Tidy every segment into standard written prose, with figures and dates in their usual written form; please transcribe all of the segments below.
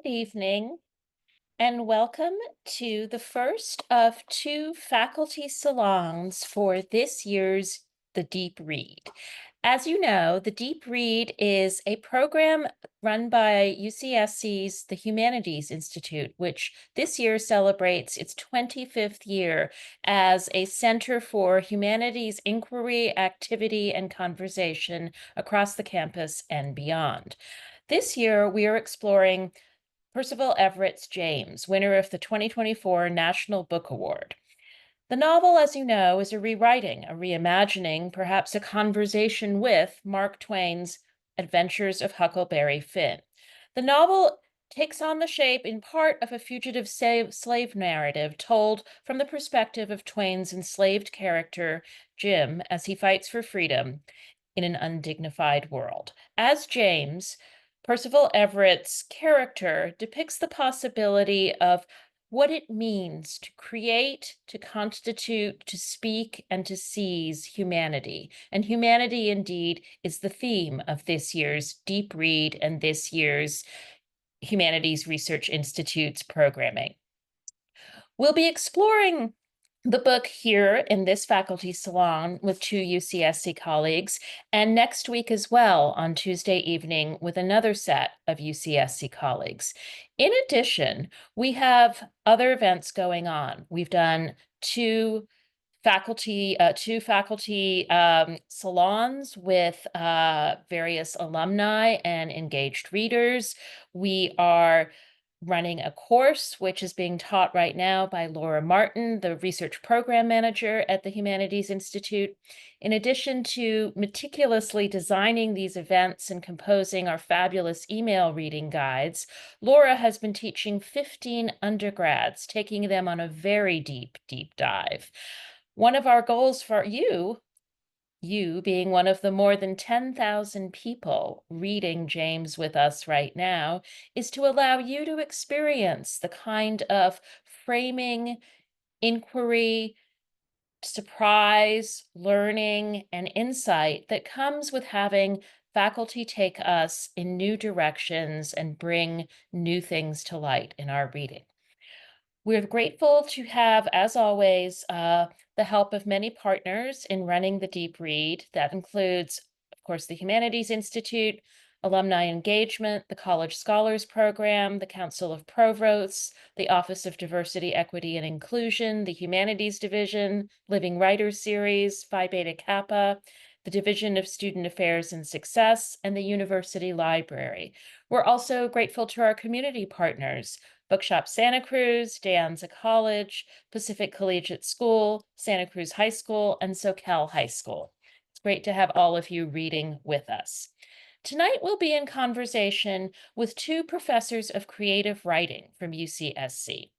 Good evening, and welcome to the first of two faculty salons for this year's The Deep Read. As you know, The Deep Read is a program run by UCSC's The Humanities Institute, which this year celebrates its 25th year as a center for humanities inquiry, activity, and conversation across the campus and beyond. This year, we are exploring Percival Everett's James, winner of the 2024 National Book Award. The novel, as you know, is a rewriting, a reimagining, perhaps a conversation with Mark Twain's Adventures of Huckleberry Finn. The novel takes on the shape in part of a fugitive slave narrative told from the perspective of Twain's enslaved character, Jim, as he fights for freedom in an undignified world. As James, Percival Everett's character depicts the possibility of what it means to create, to constitute, to speak, and to seize humanity. And humanity, indeed, is the theme of this year's Deep Read and this year's Humanities Research Institute's programming. We'll be exploring the book here in this faculty salon with two UCSC colleagues, and next week as well on Tuesday evening with another set of UCSC colleagues. In addition, we have other events going on. We've done two faculty salons with various alumni and engaged readers. We are running a course which is being taught right now by Laura Martin, the research program manager at the Humanities Institute. In addition to meticulously designing these events and composing our fabulous email reading guides, Laura has been teaching 15 undergrads, taking them on a very deep dive. One of our goals for you being one of the more than 10,000 people reading James with us right now, is to allow you to experience the kind of framing, inquiry, surprise, learning, and insight that comes with having faculty take us in new directions and bring new things to light in our reading. We're grateful to have, as always, the help of many partners in running the Deep Read. That includes, of course, the Humanities Institute, Alumni Engagement, the College Scholars Program, the Council of Provosts, the Office of Diversity, Equity, and Inclusion, the Humanities Division, Living Writers Series, Phi Beta Kappa, the Division of Student Affairs and Success, and the University Library. We're also grateful to our community partners, Bookshop Santa Cruz, De Anza College, Pacific Collegiate School, Santa Cruz High School, and Soquel High School. It's great to have all of you reading with us. Tonight, we'll be in conversation with two professors of creative writing from UCSC.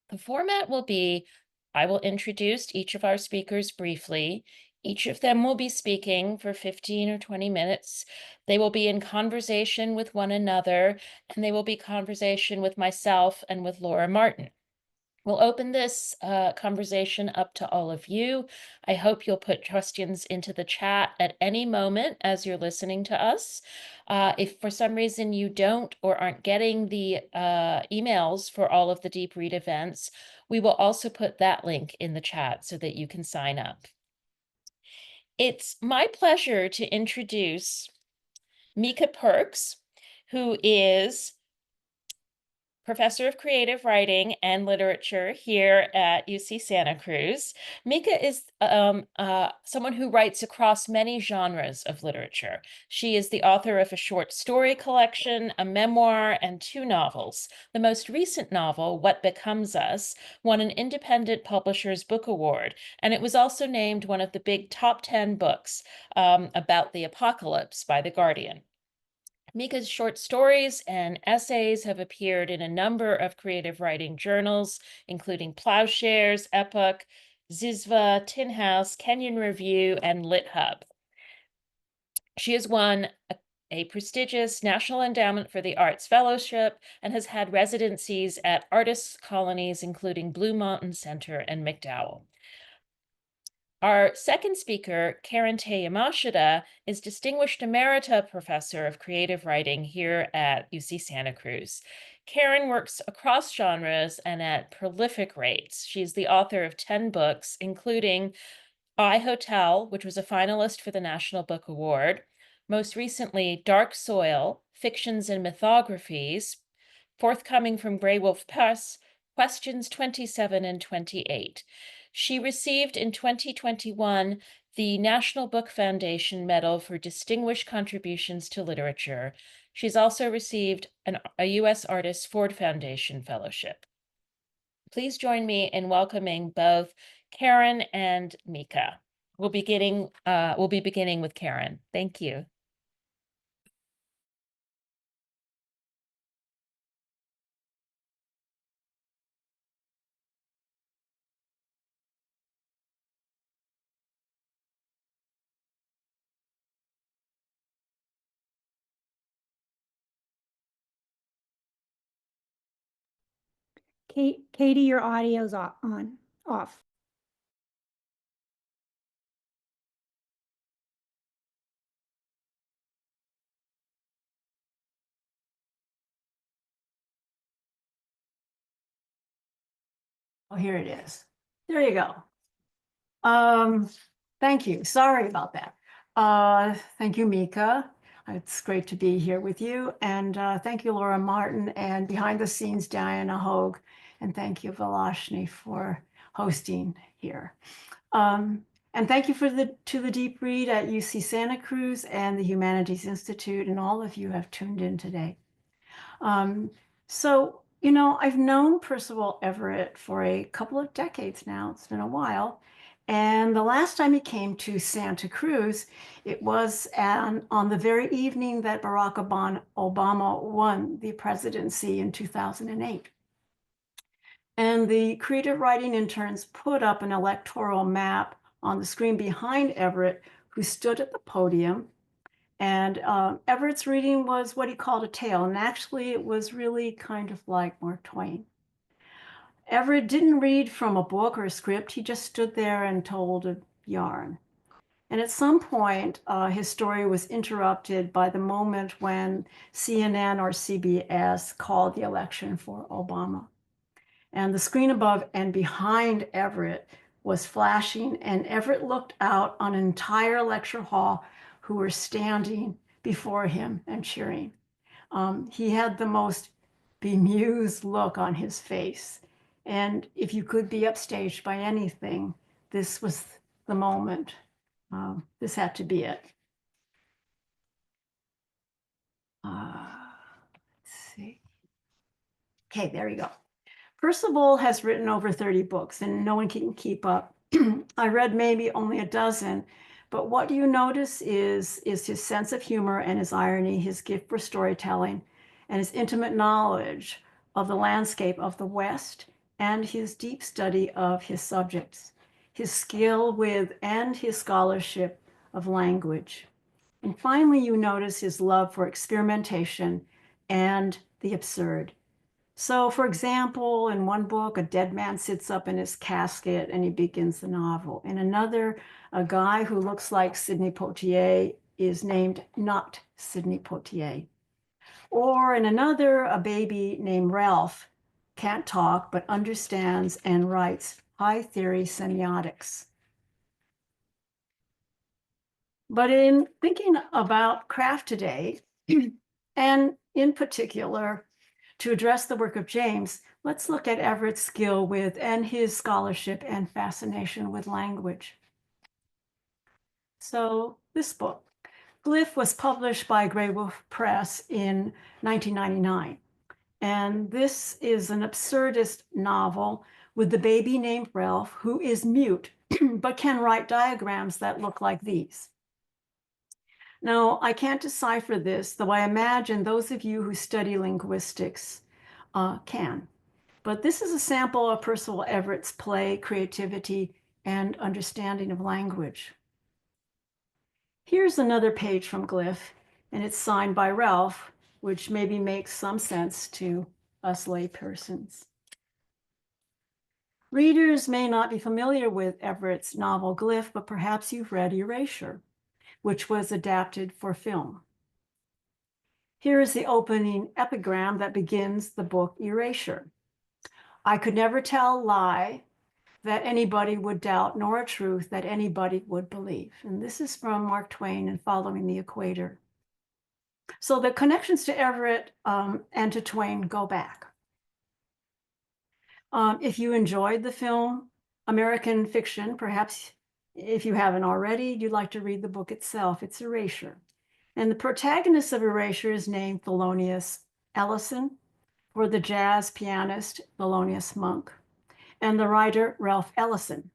The format will be, I will introduce each of our speakers briefly. Each of them will be speaking for 15 or 20 minutes. They will be in conversation with one another, and they will be conversation with myself and with Laura Martin. We'll open this conversation up to all of you. I hope you'll put questions into the chat at any moment as you're listening to us. If for some reason you don't or aren't getting the emails for all of the Deep Read events, we will also put that link in the chat so that you can sign up. It's my pleasure to introduce Micah Perks, who is Professor of Creative Writing and Literature here at UC Santa Cruz. Micah is someone who writes across many genres of literature. She is the author of a short story collection, a memoir, and two novels. The most recent novel, What Becomes Us, won an Independent Publishers Book Award, and it was also named one of the big top 10 books about the apocalypse by The Guardian. Micah's short stories and essays have appeared in a number of creative writing journals, including Plowshares, Epoch, Zizva, Tin House, Kenyon Review, and LitHub. She has won a prestigious National Endowment for the Arts Fellowship and has had residencies at artists' colonies, including Blue Mountain Center and McDowell. Our second speaker, Yamashita, is Distinguished Emerita Professor of Creative Writing here at UC Santa Cruz. Karen works across genres and at prolific rates. She's the author of 10 books, including I Hotel, which was a finalist for the National Book Award. Most recently, Dark Soil, Fictions and Mythographies, forthcoming from Grey Wolf Press, questions 27 and 28. She received in 2021 the National Book Foundation Medal for Distinguished Contributions to Literature. She's also received a U.S. Artist Ford Foundation Fellowship. Please join me in welcoming both Karen and Micah. We'll be beginning with Karen. Thank you. Katie, your audio's off. Oh, here it is. There you go. Thank you. Sorry about that. Thank you, Micah. It's great to be here with you. And thank you, Laura Martin, and behind the scenes, Diana Hogue. And thank you, Vilashini, for hosting here. And thank you to the Deep Read at UC Santa Cruz and the Humanities Institute, and all of you have tuned in today. So, you know, I've known Percival Everett for a couple of decades now. It's been a while. And the last time he came to Santa Cruz, it was on the very evening that Barack Obama won the presidency in 2008. And the creative writing interns put up an electoral map on the screen behind Everett, who stood at the podium. And Everett's reading was what he called a tale. And actually, it was really kind of like Mark Twain. Everett didn't read from a book or a script. He just stood there and told a yarn. And at some point, his story was interrupted by the moment when CNN or CBS called the election for Obama. And the screen above and behind Everett was flashing, and Everett looked out on an entire lecture hall who were standing before him and cheering. He had the most bemused look on his face. And if you could be upstaged by anything, this was the moment. This had to be it. Let's see. Okay, there you go. Percival has written over 30 books, and no one can keep up. I read maybe only a dozen, but what you notice is his sense of humor and his irony, his gift for storytelling, and his intimate knowledge of the landscape of the West, and his deep study of his subjects, his skill with and his scholarship of language. And finally, you notice his love for experimentation and the absurd. So, for example, in one book, a dead man sits up in his casket and he begins the novel. In another, a guy who looks like Sidney Poitier is named not Sidney Poitier. Or in another, a baby named Ralph can't talk but understands and writes high theory semiotics. But in thinking about craft today, and in particular, to address the work of James, let's look at Everett's skill with and his scholarship and fascination with language. So this book, Glyph, was published by Grey Wolf Press in 1999. And this is an absurdist novel with the baby named Ralph, who is mute, but can write diagrams that look like these. Now, I can't decipher this, though I imagine those of you who study linguistics can. But this is a sample of Percival Everett's play, creativity, and understanding of language. Here's another page from Glyph, and it's signed by Ralph, which maybe makes some sense to us laypersons. Readers may not be familiar with Everett's novel Glyph, but perhaps you've read Erasure, which was adapted for film. Here is the opening epigram that begins the book Erasure. I could never tell lie that anybody would doubt, nor a truth that anybody would believe. And this is from Mark Twain and Following the Equator. So the connections to Everett and to Twain go back. If you enjoyed the film American Fiction, perhaps if you haven't already, you'd like to read the book itself. It's Erasure. And the protagonist of Erasure is named Thelonious Ellison, for the jazz pianist Thelonious Monk, and the writer Ralph Ellison.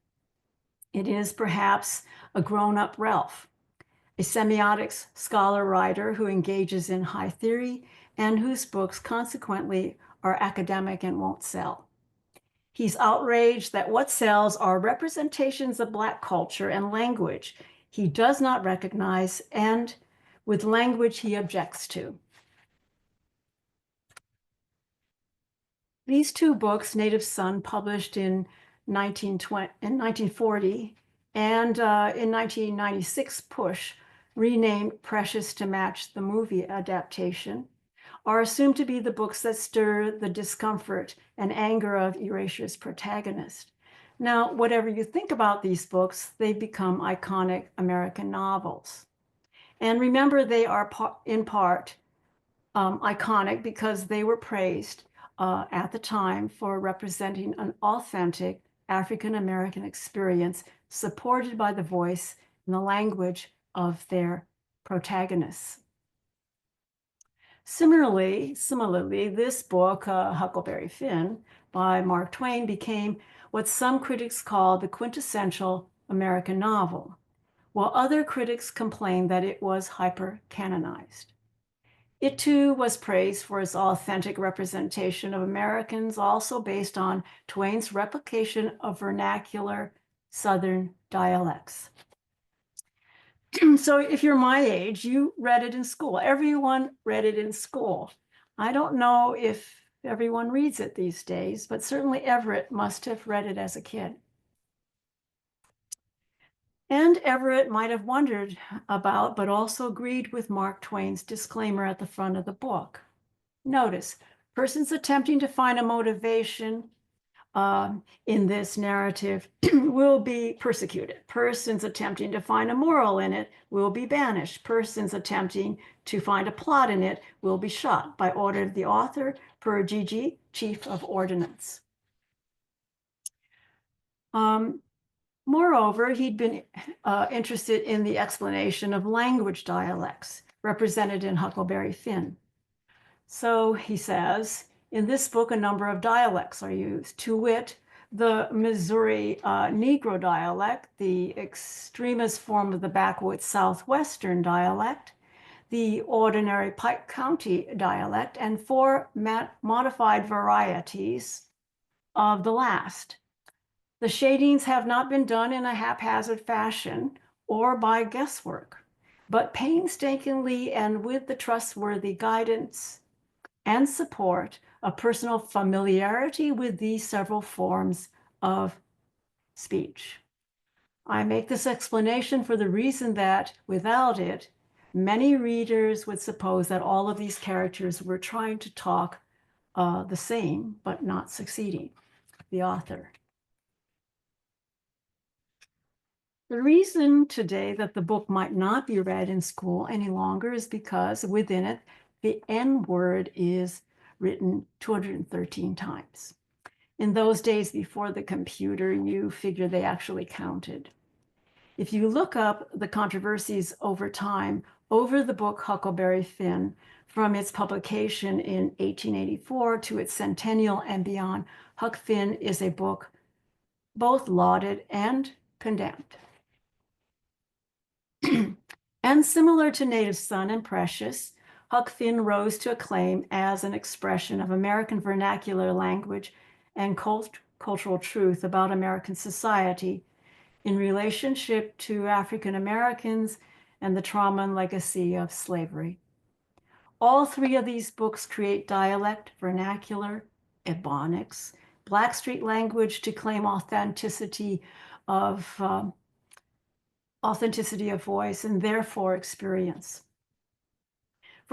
It is perhaps a grown-up Ralph, a semiotics scholar writer who engages in high theory and whose books consequently are academic and won't sell. He's outraged that what sells are representations of Black culture and language he does not recognize and with language he objects to. These two books, Native Son, published in 1940, and in 1996, Push, renamed Precious to match the movie adaptation, are assumed to be the books that stir the discomfort and anger of Erasure's protagonist. Now, whatever you think about these books, they become iconic American novels. And remember, they are in part iconic because they were praised at the time for representing an authentic African-American experience supported by the voice and the language of their protagonists. Similarly, this book, Huckleberry Finn, by Mark Twain, became what some critics call the quintessential American novel, while other critics complained that it was hyper-canonized. It too was praised for its authentic representation of Americans, also based on Twain's replication of vernacular Southern dialects. So if you're my age, you read it in school. Everyone read it in school. I don't know if everyone reads it these days, but certainly Everett must have read it as a kid. And Everett might have wondered about, but also agreed with Mark Twain's disclaimer at the front of the book. Notice, persons attempting to find a motivation in this narrative will be persecuted. Persons attempting to find a moral in it will be banished. Persons attempting to find a plot in it will be shot by order of the author, per GG, Chief of Ordnance. Moreover, he'd been interested in the explanation of language dialects represented in Huckleberry Finn. So he says, in this book, a number of dialects are used, to wit, the Missouri Negro dialect, the extremist form of the backwoods Southwestern dialect, the ordinary Pike County dialect, and 4 modified varieties of the last. The shadings have not been done in a haphazard fashion or by guesswork, but painstakingly and with the trustworthy guidance and support of personal familiarity with these several forms of speech. I make this explanation for the reason that without it, many readers would suppose that all of these characters were trying to talk the same, but not succeeding. The author. The reason today that the book might not be read in school any longer is because within it, the N word is written 213 times. In those days before the computer, you figure they actually counted. If you look up the controversies over time over the book Huckleberry Finn, from its publication in 1884 to its centennial and beyond, Huck Finn is a book both lauded and condemned. And similar to Native Son and Precious, Huck Finn rose to acclaim as an expression of American vernacular language and cultural truth about American society in relationship to African Americans and the trauma and legacy of slavery. All 3 of these books create dialect, vernacular, ebonics, Blackstreet language to claim authenticity of voice and therefore experience.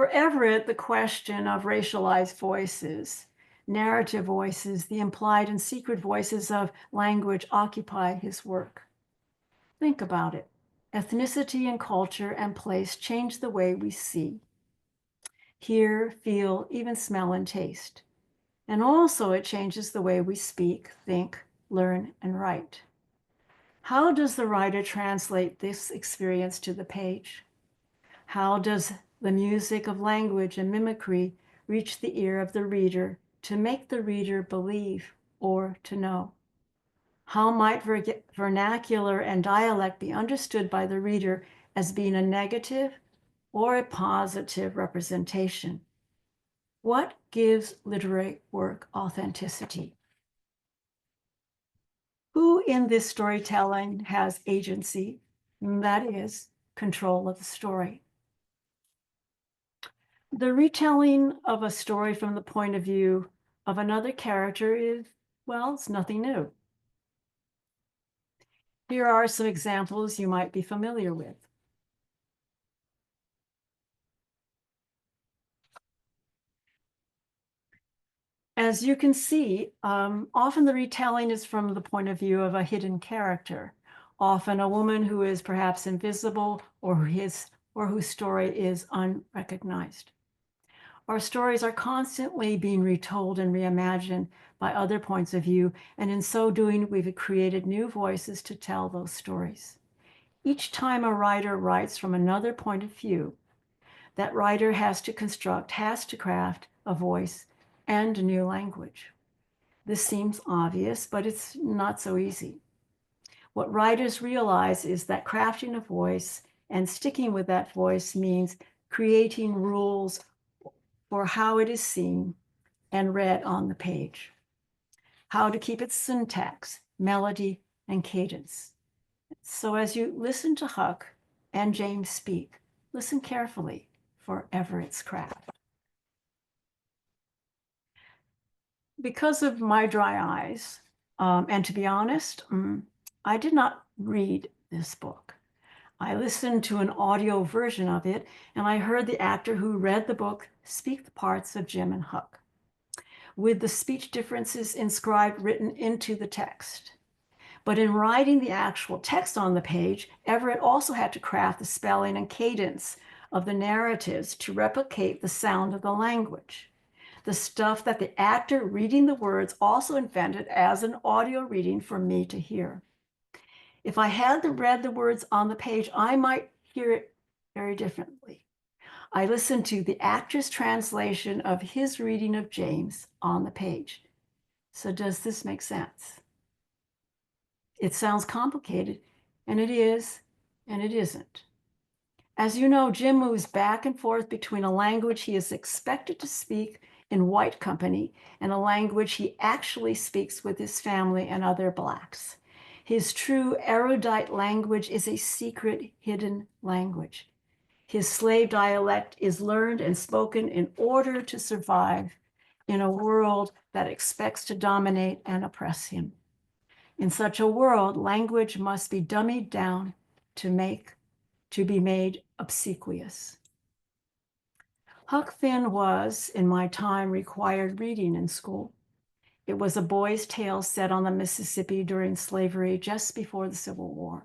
For Everett, the question of racialized voices, narrative voices, the implied and secret voices of language occupy his work. Think about it. Ethnicity and culture and place change the way we see, hear, feel, even smell and taste. And also it changes the way we speak, think, learn, and write. How does the writer translate this experience to the page? How does the music of language and mimicry reach the ear of the reader to make the reader believe or to know? How might vernacular and dialect be understood by the reader as being a negative or a positive representation? What gives literary work authenticity? Who in this storytelling has agency? That is, control of the story. The retelling of a story from the point of view of another character is, well, it's nothing new. Here are some examples you might be familiar with. As you can see, often the retelling is from the point of view of a hidden character, often a woman who is perhaps invisible or whose story is unrecognized. Our stories are constantly being retold and reimagined by other points of view, and in so doing, we've created new voices to tell those stories. Each time a writer writes from another point of view, that writer has to craft a voice and a new language. This seems obvious, but it's not so easy. What writers realize is that crafting a voice and sticking with that voice means creating rules for how it is seen and read on the page, how to keep its syntax, melody, and cadence. So as you listen to Huck and James speak, listen carefully for Everett's craft. Because of my dry eyes, and to be honest, I did not read this book. I listened to an audio version of it, and I heard the actor who read the book speak the parts of Jim and Huck, with the speech differences inscribed written into the text. But in writing the actual text on the page, Everett also had to craft the spelling and cadence of the narratives to replicate the sound of the language. The stuff that the actor reading the words also invented as an audio reading for me to hear. If I had read the words on the page, I might hear it very differently. I listened to the actor's translation of his reading of James on the page. So does this make sense? It sounds complicated, and it is, and it isn't. As you know, Jim moves back and forth between a language he is expected to speak in white company and a language he actually speaks with his family and other Blacks. His true erudite language is a secret, hidden language. His slave dialect is learned and spoken in order to survive in a world that expects to dominate and oppress him. In such a world, language must be dummied down to be made obsequious. Huck Finn was, in my time, required reading in school. It was a boy's tale set on the Mississippi during slavery just before the Civil War.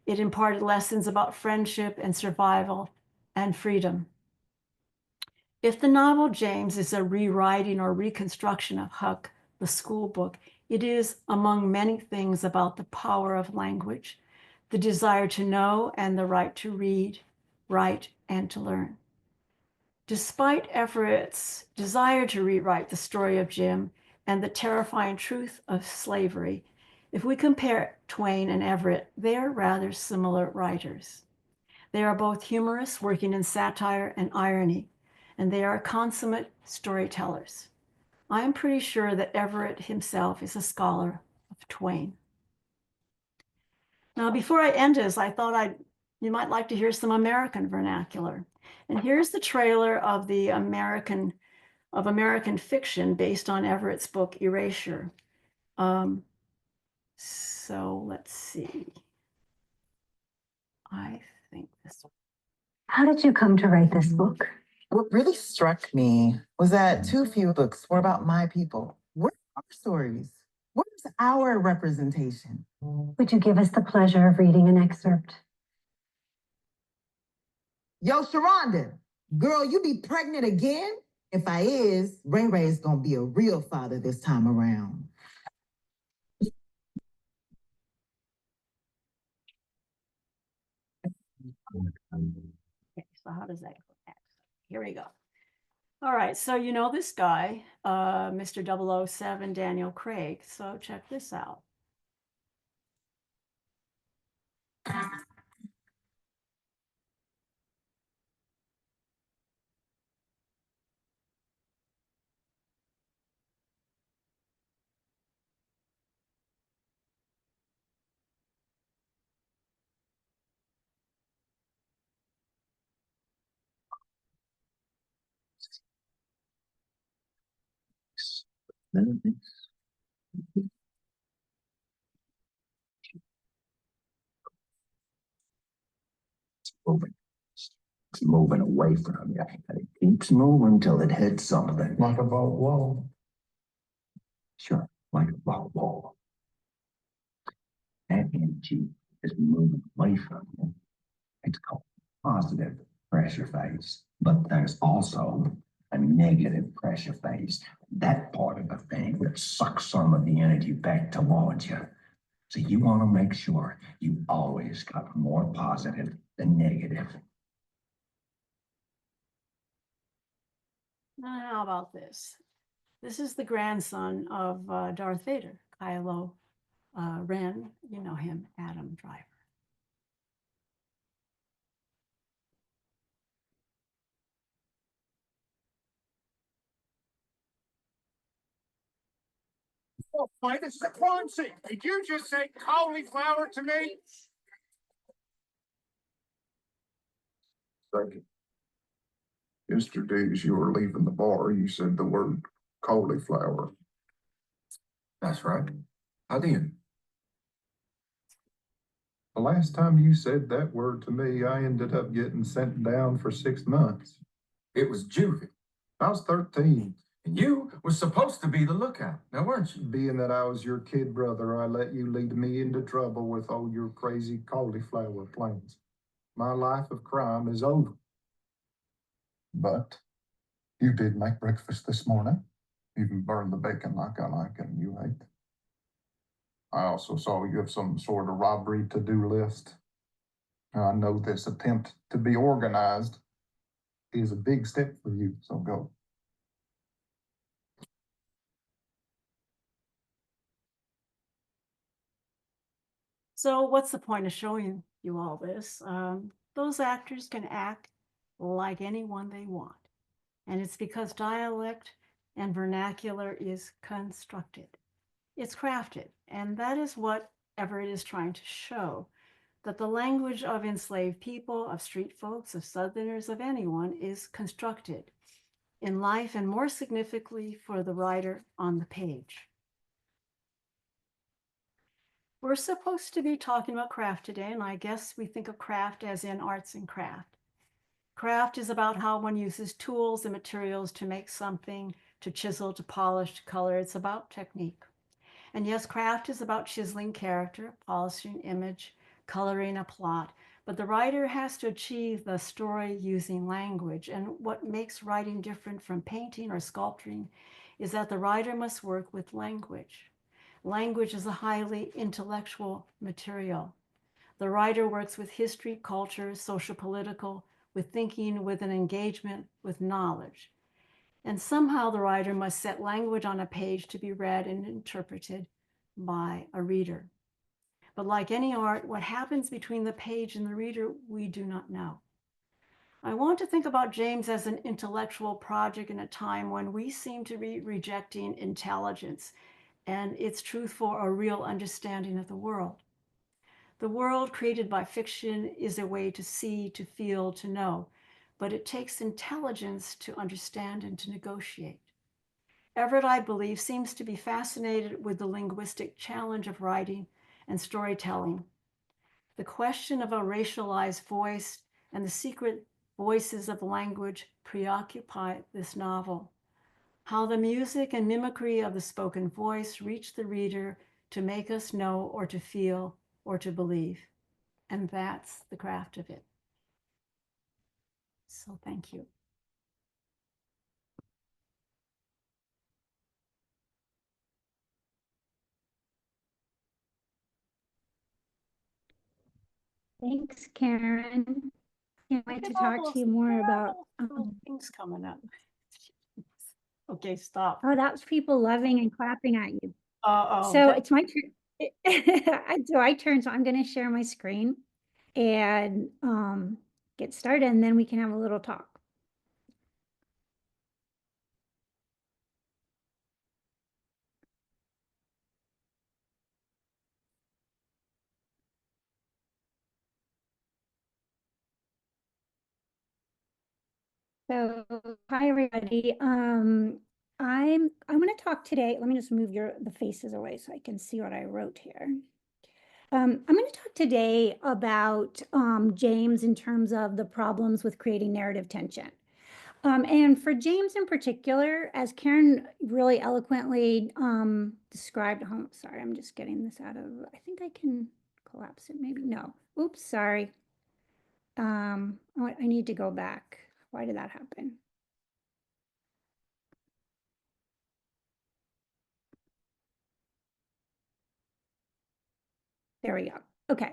It imparted lessons about friendship and survival and freedom. If the novel James is a rewriting or reconstruction of Huck, the school book, it is, among many things, about the power of language, the desire to know and the right to read, write, and to learn. Despite Everett's desire to rewrite the story of Jim and the terrifying truth of slavery, if we compare Twain and Everett, they are rather similar writers. They are both humorists working in satire and irony, and they are consummate storytellers. I am pretty sure that Everett himself is a scholar of Twain. Now, before I end this, I thought you might like to hear some American vernacular. And here's the trailer of American fiction based on Everett's book, Erasure. So let's see. I think this. How did you come to write this book? What really struck me was that too few books were about my people. Where's our stories? Where's our representation? Would you give us the pleasure of reading an excerpt? Yo, Sharonda, girl, you be pregnant again? If I is, Ray Ray's gonna be a real father this time around. Okay, so how does that go next? Here we go. All right, so you know this guy, Mr. 007, Daniel Craig. So check this out. Moving. It's moving away from you. And it keeps moving till it hits something. Like a boat wall. Sure, like a ball wall. That energy is moving away from you. It's called positive pressure phase. But there's also a negative pressure phase. That part of the thing that sucks some of the energy back towards you. So you want to make sure you always got more positive than negative. Now, how about this? This is the grandson of Darth Vader, Kylo Ren. You know him, Adam Driver. Oh, why, this is a crime scene. Did you just say cauliflower to me? Thank you. Yesterday, as you were leaving the bar, you said the word cauliflower. That's right. I did. The last time you said that word to me, I ended up getting sent down for 6 months. It was juvie. I was 13. And you were supposed to be the lookout, now weren't you? Being that I was your kid brother, I let you lead me into trouble with all your crazy cauliflower plans. My life of crime is over. But you did make breakfast this morning. Even burned the bacon like I like and you ate. I also saw you have some sort of robbery to-do list. I know this attempt to be organized is a big step for you, so go. So what's the point of showing you all this? Those actors can act like anyone they want. And it's because dialect and vernacular is constructed. It's crafted. And that is what Everett is trying to show, that the language of enslaved people, of street folks, of Southerners, of anyone is constructed in life and more significantly for the writer on the page. We're supposed to be talking about craft today, and I guess we think of craft as in arts and craft. Craft is about how one uses tools and materials to make something, to chisel, to polish, to color. It's about technique. And yes, craft is about chiseling character, polishing image, coloring a plot. But the writer has to achieve the story using language. And what makes writing different from painting or sculpting is that the writer must work with language. Language is a highly intellectual material. The writer works with history, culture, social, political, with thinking, with an engagement, with knowledge. And somehow the writer must set language on a page to be read and interpreted by a reader. But like any art, what happens between the page and the reader, we do not know. I want to think about James as an intellectual project in a time when we seem to be rejecting intelligence and its truthful or real understanding of the world. The world created by fiction is a way to see, to feel, to know, but it takes intelligence to understand and to negotiate. Everett, I believe, seems to be fascinated with the linguistic challenge of writing and storytelling, the question of a racialized voice and the secret voices of language preoccupy this novel. How the music and mimicry of the spoken voice reach the reader to make us know or to feel or to believe. And that's the craft of it. So thank you. Thanks, Karen. Can't wait Look to at all talk to those you more about. little things coming up. Okay, stop. Oh, that was people loving and clapping at you. Oh, So it's my turn. So I turn. So I'm going to share my screen and get started, and then we can have a little talk. So hi everybody. I'm going to talk today. Let me just move the faces away so I can see what I wrote here. I'm going to talk today about James in terms of the problems with creating narrative tension. And for James in particular, as Karen really eloquently described, oh, sorry, I'm just getting this out of, I think I can collapse it, maybe, no. Oops, sorry. I need to go back. Why did that happen? There we go. Okay.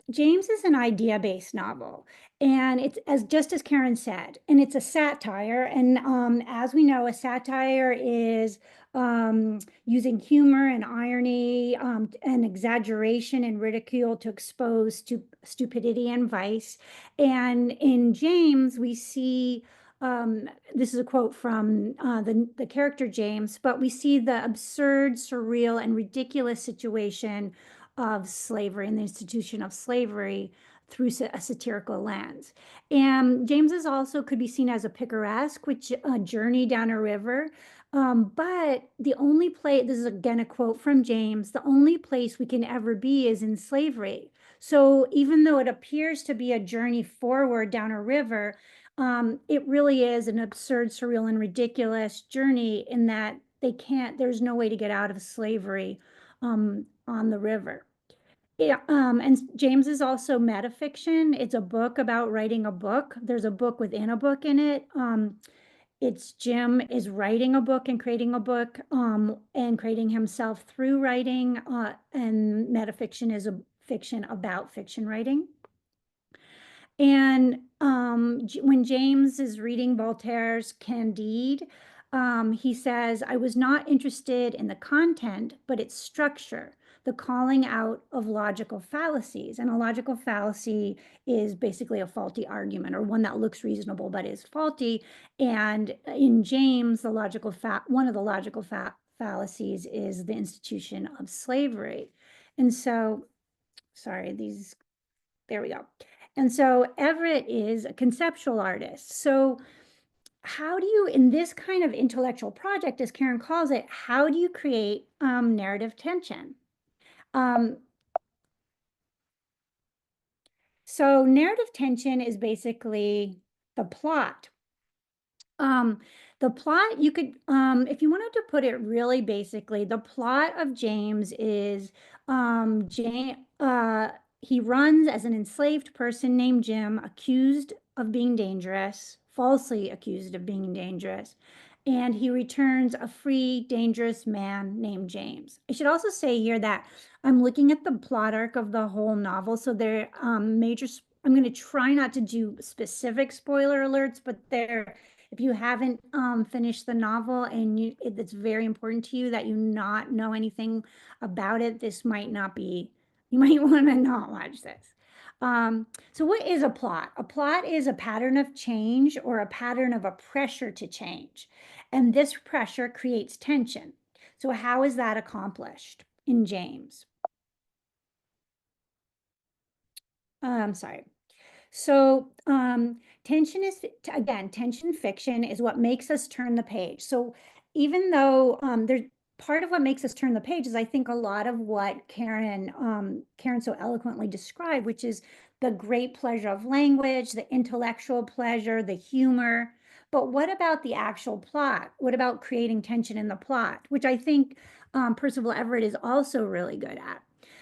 James is an idea-based novel, and it's just as Karen said, and it's a satire. And as we know, a satire is using humor and irony and exaggeration and ridicule to expose stupidity and vice. And in James, we see this is a quote from the character James, but we see the absurd, surreal, and ridiculous situation of slavery and the institution of slavery through a satirical lens. And James's also could be seen as a picaresque, which a journey down a river. But the only place, this is again a quote from James, the only place we can ever be is in slavery. So even though it appears to be a journey forward down a river, it really is an absurd, surreal, and ridiculous journey in that there's no way to get out of slavery on the river. Yeah, and James is also metafiction. It's a book about writing a book. There's a book within a book in it. It's Jim is writing a book and creating a book, and creating himself through writing, and metafiction is a fiction about fiction writing. And when James is reading Voltaire's Candide, he says, I was not interested in the content, but its structure, the calling out of logical fallacies. And a logical fallacy is basically a faulty argument, or one that looks reasonable but is faulty. And in James, one of the logical fallacies is the institution of slavery. And so, sorry, there we go. And so Everett is a conceptual artist. So how do you, in this kind of intellectual project, as Karen calls it, how do you create narrative tension? So narrative tension is basically the plot. The plot, you could, if you wanted to put it really basically, the plot of James is he runs as an enslaved person named Jim, accused of being dangerous, falsely accused of being dangerous, and he returns a free, dangerous man named James. I should also say here that I'm looking at the plot arc of the whole novel, so there I'm going to try not to do specific spoiler alerts, but if you haven't finished the novel and it's very important to you that you not know anything about it, this might not be, you might want to not watch this. So what is a plot? A plot is a pattern of change or a pattern of a pressure to change. And this pressure creates tension. So how is that accomplished in James? Sorry. So tension fiction is what makes us turn the page. So even though part of what makes us turn the page is I think a lot of what Karen so eloquently described, which is the great pleasure of language, the intellectual pleasure, the humor. But what about the actual plot? What about creating tension in the plot, which I think Percival Everett is also really good at.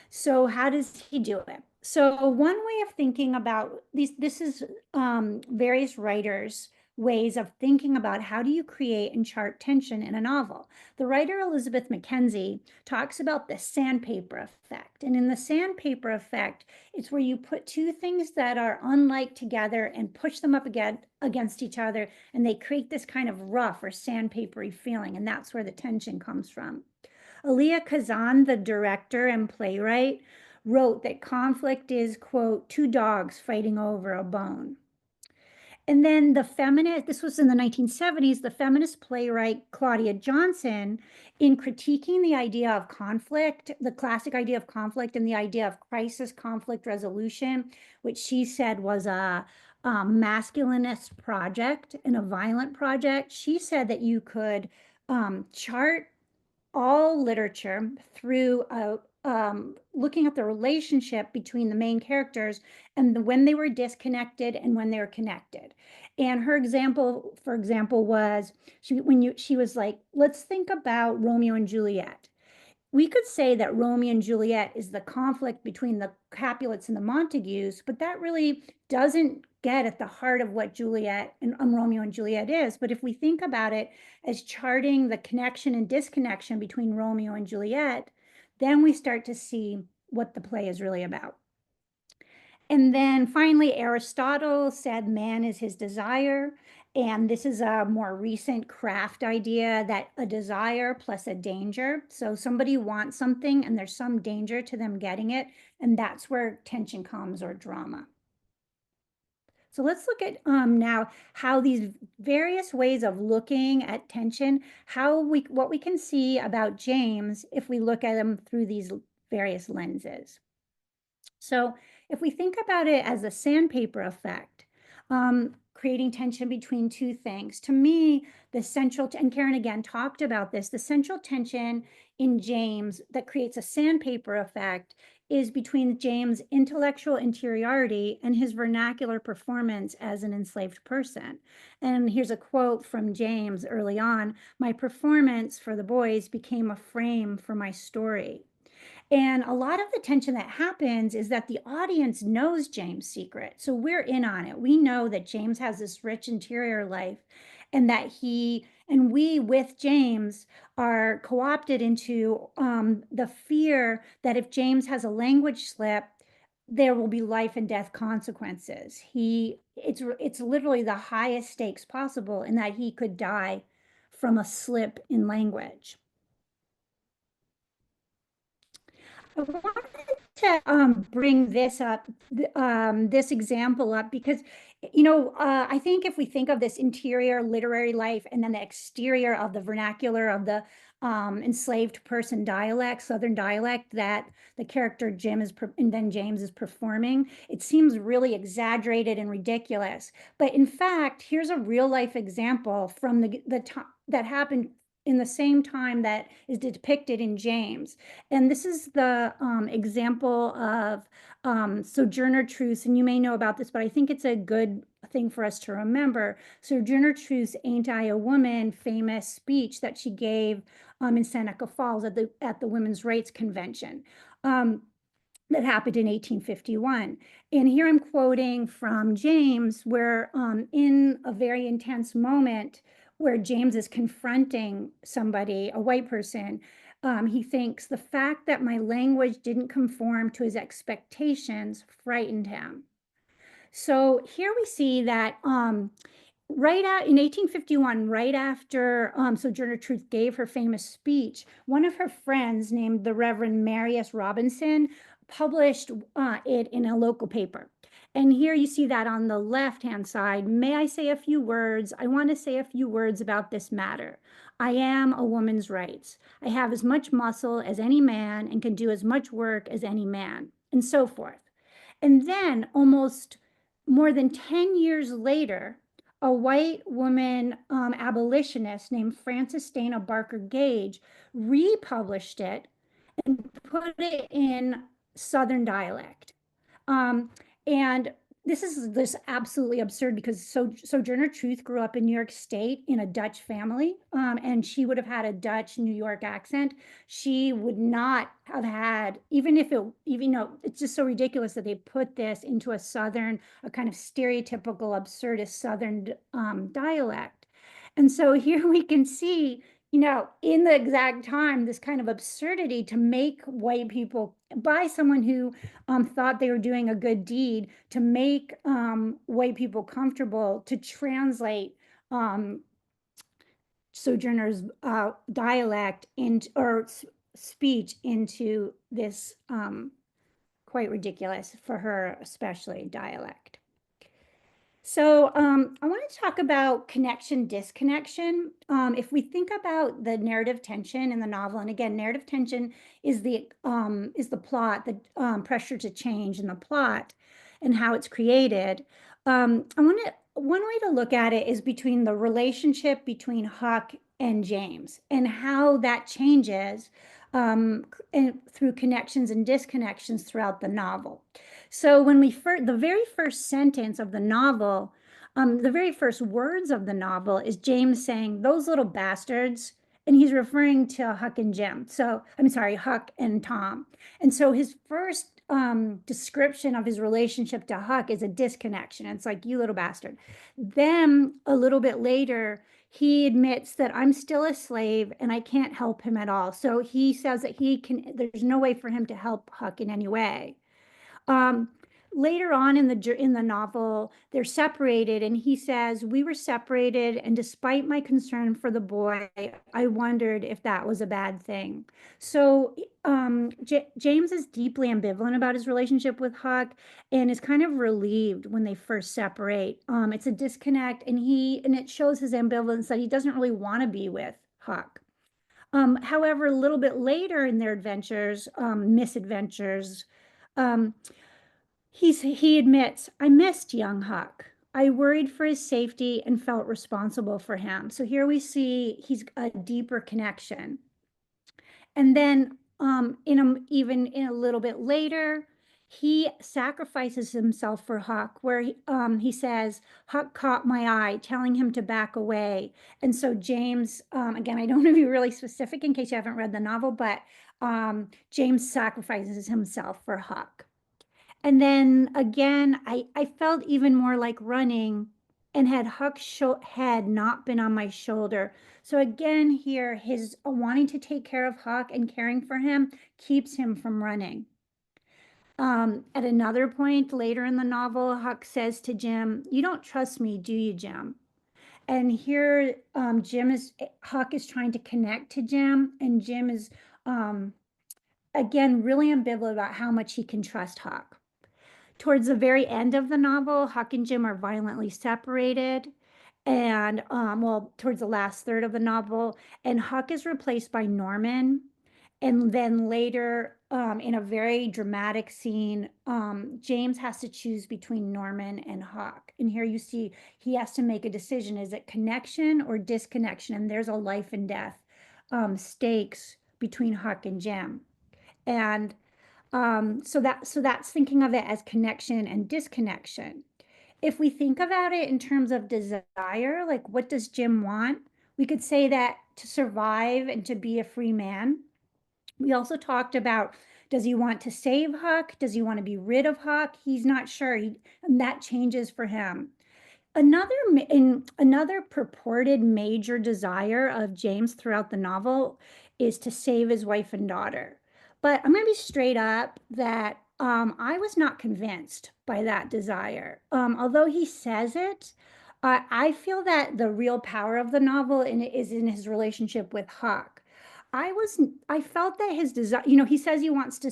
So how does he do it? So one way of thinking about this is various writers' ways of thinking about how do you create and chart tension in a novel. The writer Elizabeth Mackenzie talks about the sandpaper effect. And in the sandpaper effect, it's where you put two things that are unlike together and push them up against each other, and they create this kind of rough or sandpapery feeling, and that's where the tension comes from. Elia Kazan, the director and playwright, wrote that conflict is, quote, two dogs fighting over a bone. And then this was in the 1970s, the feminist playwright Claudia Johnson, in critiquing the idea of conflict, the classic idea of conflict and the idea of crisis conflict resolution, which she said was a masculinist project and a violent project. She said that you could chart all literature through looking at the relationship between the main characters and when they were disconnected and when they were connected. And her example, for example, was she was like, let's think about Romeo and Juliet. We could say that Romeo and Juliet is the conflict between the Capulets and the Montagues, but that really doesn't get at the heart of what Juliet and Romeo and Juliet is. But if we think about it as charting the connection and disconnection between Romeo and Juliet, then we start to see what the play is really about. And then finally, Aristotle said man is his desire. And this is a more recent craft idea that a desire plus a danger. So somebody wants something and there's some danger to them getting it. And that's where tension comes, or drama. So let's look at now how these various ways of looking at tension, what we can see about James if we look at him through these various lenses. So if we think about it as a sandpaper effect, creating tension between two things, to me, the central, and Karen again talked about this, the central tension in James that creates a sandpaper effect is between James' intellectual interiority and his vernacular performance as an enslaved person. And here's a quote from James early on: "My performance for the boys became a frame for my story." And a lot of the tension that happens is that the audience knows James' secret. So we're in on it. We know that James has this rich interior life, and that we with James are co-opted into the fear that if James has a language slip, there will be life and death consequences. It's literally the highest stakes possible in that he could die from a slip in language. I wanted to bring this up, this example up, because, I think if we think of this interior literary life and then the exterior of the vernacular of the enslaved person dialect, Southern dialect that the character James is performing, it seems really exaggerated and ridiculous. But in fact, here's a real life example from the time that happened in the same time that is depicted in James. And this is the example of Sojourner Truth's, and you may know about this, but I think it's a good thing for us to remember. Sojourner Truth's "Ain't I a Woman" famous speech that she gave in Seneca Falls at the Women's Rights Convention. That happened in 1851. And here I'm quoting from James, where in a very intense moment where James is confronting somebody, a white person, he thinks the fact that my language didn't conform to his expectations frightened him. So here we see that right out in 1851, right after Sojourner Truth gave her famous speech, one of her friends named the Reverend Marius Robinson published it in a local paper. And here you see that on the left-hand side: "May I say a few words? I want to say a few words about this matter. I am a woman's rights. I have as much muscle as any man and can do as much work as any man," and so forth. And then almost more than 10 years later, a white woman abolitionist named Frances Dana Barker Gage republished it and put it in Southern dialect. And this is absolutely absurd because Sojourner Truth grew up in New York State in a Dutch family, and she would have had a Dutch New York accent. She would not have had, even though it's just so ridiculous that they put this into a Southern, a kind of stereotypical, absurdist Southern dialect. And so here we can see, in the exact time, this kind of absurdity to make white people, by someone who thought they were doing a good deed, to make white people comfortable to translate Sojourner's dialect or speech into this quite ridiculous, for her especially, dialect. So I want to talk about connection, disconnection. If we think about the narrative tension in the novel, and again, narrative tension is the plot, the pressure to change in the plot and how it's created. One way to look at it is between the relationship between Huck and James and how that changes and through connections and disconnections throughout the novel. So when the very first sentence of the novel, the very first words of the novel is James saying, "Those little bastards," and he's referring to Huck and Jim. So I'm sorry, Huck and Tom. And so his first description of his relationship to Huck is a disconnection. It's like, "You little bastard." Then a little bit later, he admits that I'm still a slave and I can't help him at all. So he says that there's no way for him to help Huck in any way. Later on in the novel, they're separated, and he says, "We were separated, and despite my concern for the boy, I wondered if that was a bad thing." So James is deeply ambivalent about his relationship with Huck, and is kind of relieved when they first separate. It's a disconnect, and it shows his ambivalence that he doesn't really want to be with Huck. However, a little bit later in their misadventures, he admits, "I missed young Huck. I worried for his safety and felt responsible for him." So here we see he's a deeper connection. And then even in a little bit later, he sacrifices himself for Huck, where he says, "Huck caught my eye, telling him to back away." And so James, again, I don't want to be really specific in case you haven't read the novel, but James sacrifices himself for Huck. And then again, I felt even more like running, and had Huck's head not been on my shoulder. So again, here, his wanting to take care of Huck and caring for him keeps him from running. At another point later in the novel, Huck says to Jim, "You don't trust me, do you, Jim?" And here, Huck is trying to connect to Jim, and Jim is, again, really ambivalent about how much he can trust Huck. Towards the very end of the novel, Huck and Jim are violently separated. And towards the last third of the novel, and Huck is replaced by Norman. And then later, in a very dramatic scene, James has to choose between Norman and Huck. And here you see he has to make a decision. Is it connection or disconnection? And there's a life and death stakes between Huck and Jim. And so that's thinking of it as connection and disconnection. If we think about it in terms of desire, like what does Jim want? We could say that to survive and to be a free man. We also talked about, does he want to save Huck? Does he want to be rid of Huck? He's not sure, and that changes for him. Another purported major desire of James throughout the novel is to save his wife and daughter. But I'm going to be straight up that I was not convinced by that desire. Although he says it, I feel that the real power of the novel is in his relationship with Huck. I felt that his desire, he says he wants to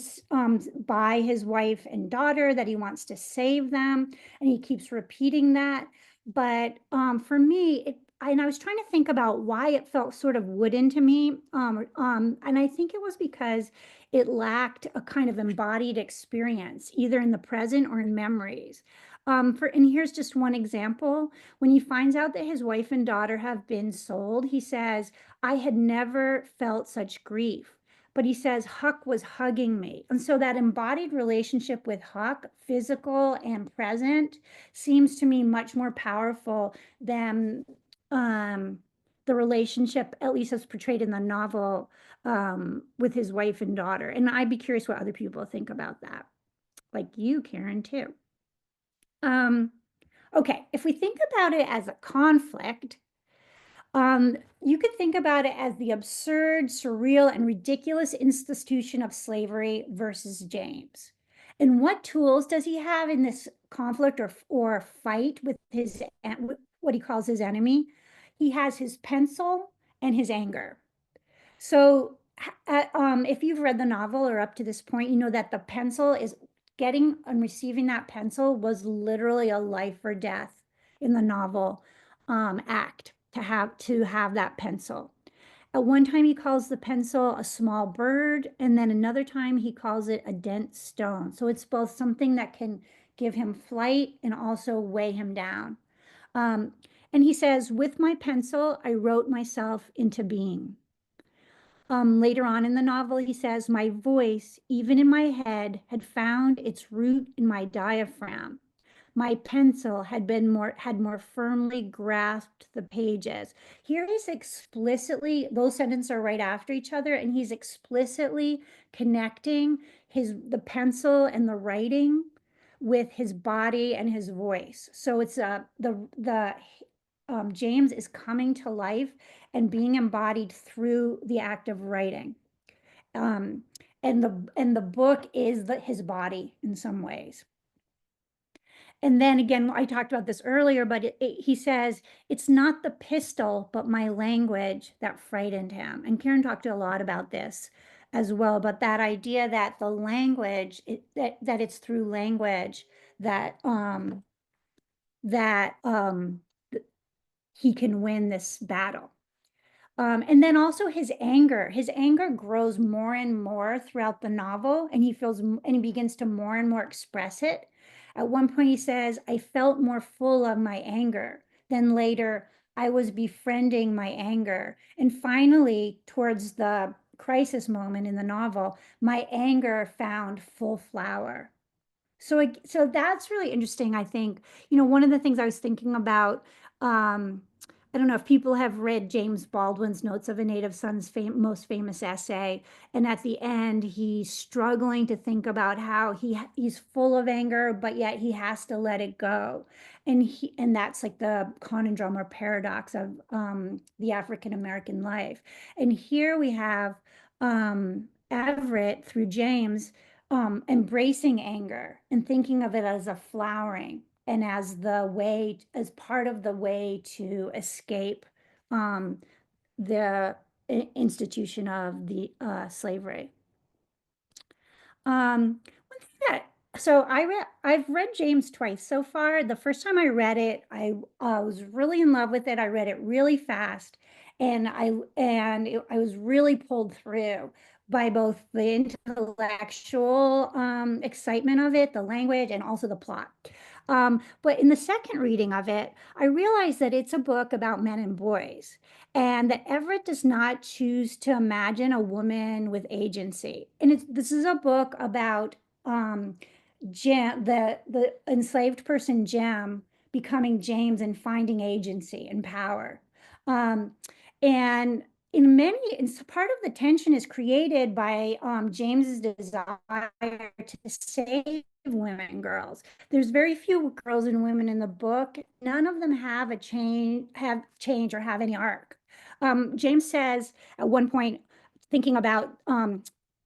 buy his wife and daughter, that he wants to save them, and he keeps repeating that. But for me, and I was trying to think about why it felt sort of wooden to me. And I think it was because it lacked a kind of embodied experience, either in the present or in memories. And here's just one example. When he finds out that his wife and daughter have been sold, he says, I had never felt such grief. But he says, Huck was hugging me. And so that embodied relationship with Huck, physical and present, seems to me much more powerful than the relationship, at least as portrayed in the novel, with his wife and daughter. And I'd be curious what other people think about that. Like you, Karen, too. Okay, if we think about it as a conflict, you could think about it as the absurd, surreal, and ridiculous institution of slavery versus James. And what tools does he have in this conflict or fight with his what he calls his enemy? He has his pencil and his anger. So if you've read the novel or up to this point, you know that the pencil is getting and receiving that pencil was literally a life or death in the novel act to have that pencil. At one time, he calls the pencil a small bird, and then another time he calls it a dense stone. So it's both something that can give him flight and also weigh him down. And he says, with my pencil, I wrote myself into being. Later on in the novel, he says, my voice, even in my head, had found its root in my diaphragm. My pencil had more firmly grasped the pages. Here he's explicitly, those sentences are right after each other, and he's explicitly connecting the pencil and the writing with his body and his voice. So it's James is coming to life and being embodied through the act of writing. And the book is his body in some ways. And then again, I talked about this earlier, but he says, it's not the pistol, but my language that frightened him. And Karen talked a lot about this as well, but that idea that the language, that it's through language that he can win this battle. And then also his anger grows more and more throughout the novel, and he begins to more and more express it. At one point he says, I felt more full of my anger. Then later, I was befriending my anger. And finally, towards the crisis moment in the novel, my anger found full flower. So that's really interesting. I think, one of the things I was thinking about, I don't know if people have read James Baldwin's Notes of a Native Son's most famous essay. And at the end, he's struggling to think about how he's full of anger, but yet he has to let it go. And that's like the conundrum or paradox of the African-American life. And here we have Everett through James embracing anger and thinking of it as a flowering and as part of the way to escape the institution of the slavery. One thing I've read James twice so far. The first time I read it, I was really in love with it. I read it really fast, and I was really pulled through by both the intellectual excitement of it, the language, and also the plot. But in the second reading of it, I realized that it's a book about men and boys, and that Everett does not choose to imagine a woman with agency. And this is a book about Jim, the enslaved person Jim, becoming James and finding agency and power. And part of the tension is created by James's desire to save women and girls. There's very few girls and women in the book. None of them have change or have any arc. James says at one point, thinking about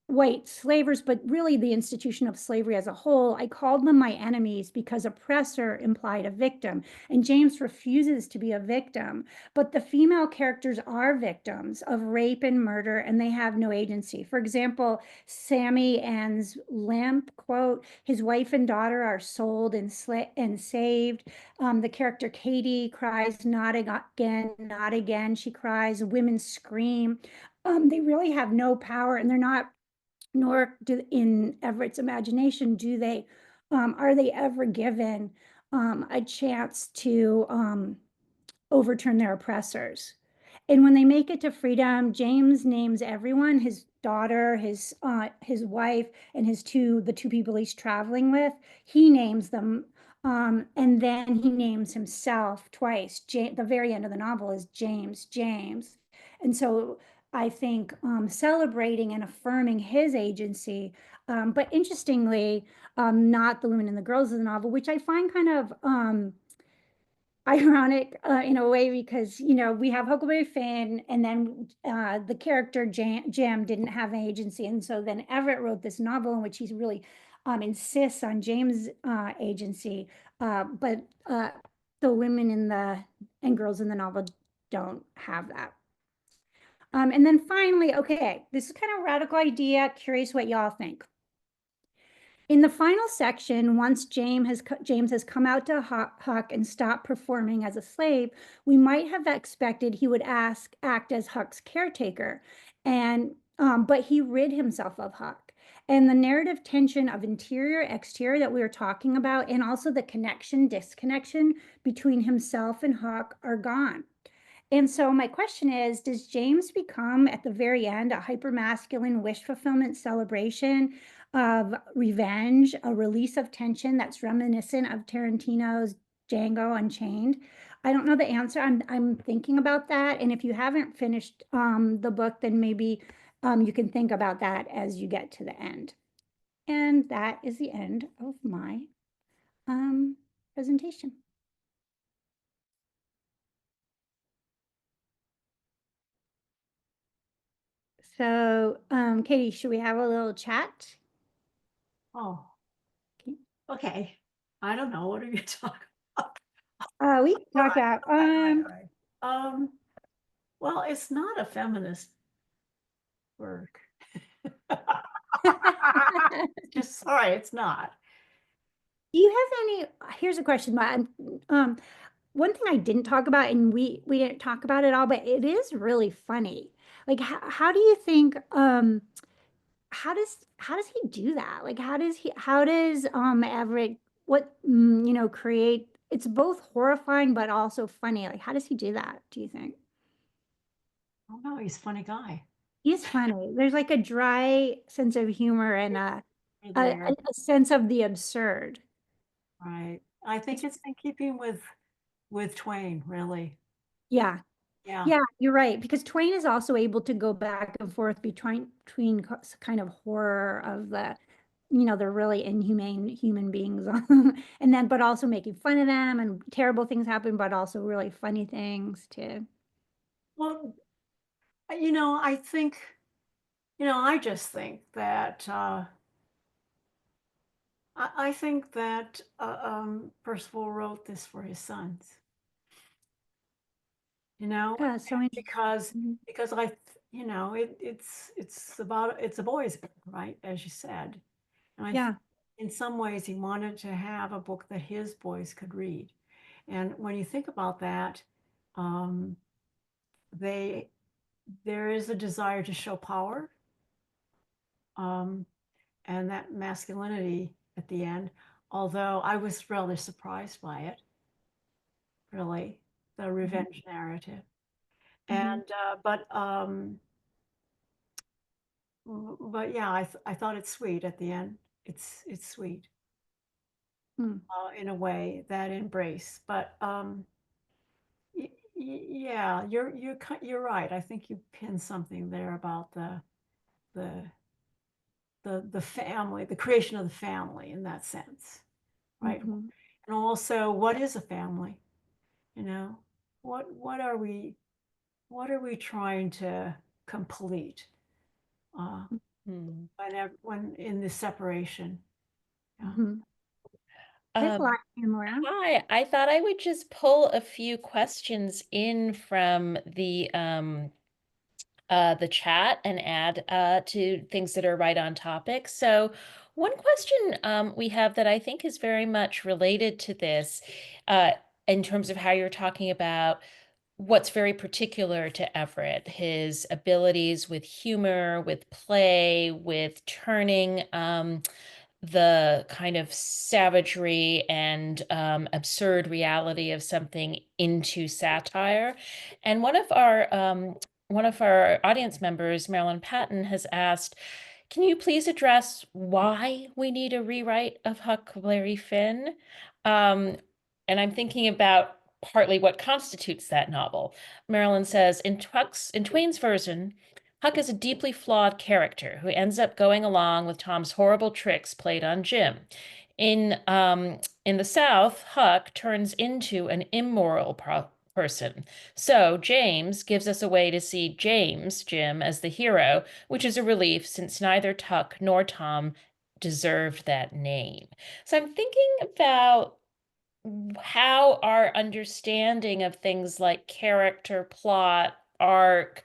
white slavers, but really the institution of slavery as a whole, I called them my enemies because oppressor implied a victim. And James refuses to be a victim, but the female characters are victims of rape and murder, and they have no agency. For example, Sammy ends limp, quote, his wife and daughter are sold and saved. The character Katie cries, not again, not again, she cries. Women scream. They really have no power, and they're not, nor in Everett's imagination are they ever given a chance to overturn their oppressors. And when they make it to freedom, James names everyone, his daughter, his wife, and the two people he's traveling with. He names them, and then he names himself twice. The very end of the novel is James, James. And so I think celebrating and affirming his agency, but interestingly, not the women and the girls of the novel, which I find kind of ironic in a way, because we have Huckleberry Finn, and then the character Jam didn't have agency, and so then Everett wrote this novel in which he really insists on James' agency, but the women and girls in the novel don't have that. And then finally, okay, this is kind of a radical idea. Curious what y'all think. In the final section, once James has come out to Huck and stopped performing as a slave, we might have expected he would act as Huck's caretaker, and but he rid himself of Huck. And the narrative tension of interior exterior that we were talking about, and also the disconnection between himself and Huck, are gone. And so my question is, does James become at the very end a hypermasculine wish fulfillment celebration of revenge, a release of tension that's reminiscent of Tarantino's Django Unchained? I don't know the answer. I'm thinking about that. And if you haven't finished the book, then maybe you can think about that as you get to the end. And that is the end of my presentation. So, Katie, should we have a little chat? Oh, okay. I don't know. What are you talking about? We can talk about, Right. Well, it's not a feminist work. Just sorry, it's not. Do you have any, here's a question, one thing I didn't talk about, and we didn't talk about it all, but it is really funny. Like, how do you think, how does he do that? Like, how does Everett, create, it's both horrifying, but also funny. Like, how does he do that, do you think? Oh no, he's a funny guy. He's funny. There's like a dry sense of humor and a There. sense of the absurd. Right. I think it's in keeping with Twain, really. Yeah. Yeah. Yeah, you're right. Because Twain is also able to go back and forth between kind of horror of they're really inhumane human beings, and then, but also making fun of them, and terrible things happen, but also really funny things too. Well, I think, I just think that I think that Percival wrote this for his sons. So because Mhm. it's a boy's book, right? As you said. And Yeah. in some ways he wanted to have a book that his boys could read. And when you think about that, um, there is a desire to show power, and that masculinity at the end, although I was rather surprised by it, really, the revenge narrative. Mhm. And but yeah, I thought it's sweet at the end. It's sweet Hmm. in a way, that embrace. But yeah, you're right. I think you pinned something there about the the family, the creation of the family in that sense, right? Mhm. And also, what is a family? You know, what are we trying to complete Hmm. when in the separation? Yeah. Mhm. There's a lot more. Hi, I thought I would just pull a few questions in from the chat and add to things that are right on topic. So one question we have that I think is very much related to this in terms of how you're talking about what's very particular to Everett, his abilities with humor, with play, with turning the kind of savagery and absurd reality of something into satire. And one of our audience members, Marilyn Patton, has asked, can you please address why we need a rewrite of Huckleberry Finn? Um, and I'm thinking about partly what constitutes that novel. Marilyn says, in Twain's version, Huck is a deeply flawed character who ends up going along with Tom's horrible tricks played on Jim. In the South, Huck turns into an immoral person. So James gives us a way to see Jim, as the hero, which is a relief since neither Huck nor Tom deserved that name. So I'm thinking about how our understanding of things like character, plot, arc,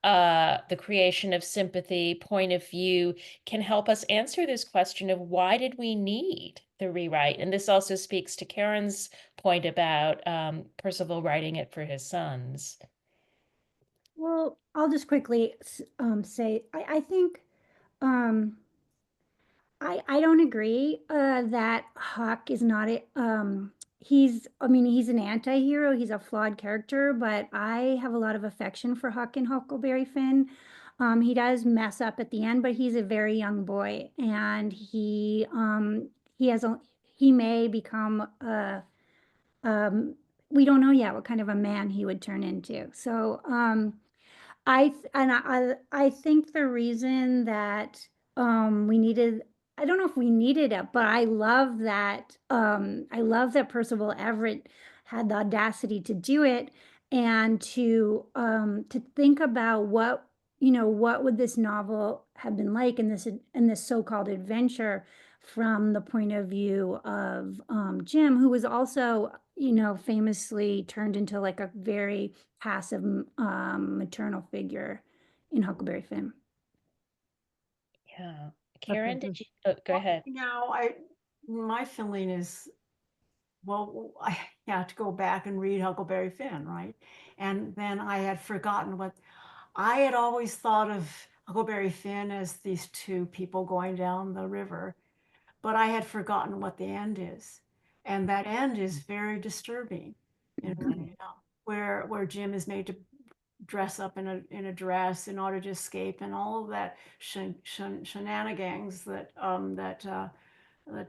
the creation of sympathy, point of view can help us answer this question of why did we need the rewrite? And this also speaks to Karen's point about Percival writing it for his sons. Well, I'll just quickly say, I think I don't agree that Huck is not a I mean, he's an anti-hero, he's a flawed character, but I have a lot of affection for Huck and Huckleberry Finn. He does mess up at the end, but he's a very young boy, and he may become we don't know yet what kind of a man he would turn into. So I think the reason that we needed, I don't know if we needed it, but I love that Percival Everett had the audacity to do it and to think about what would this novel have been like in this so-called adventure from the point of view of Jim, who was also, famously turned into like a very passive maternal figure in Huckleberry Finn. Yeah. Karen, did you go ahead? My feeling is, well, I had to go back and read Huckleberry Finn, right? And then I had forgotten I had always thought of Huckleberry Finn as these two people going down the river, but I had forgotten what the end is. And that end is very disturbing, where Jim is made to dress up in a dress in order to escape, and all of that shenanigans that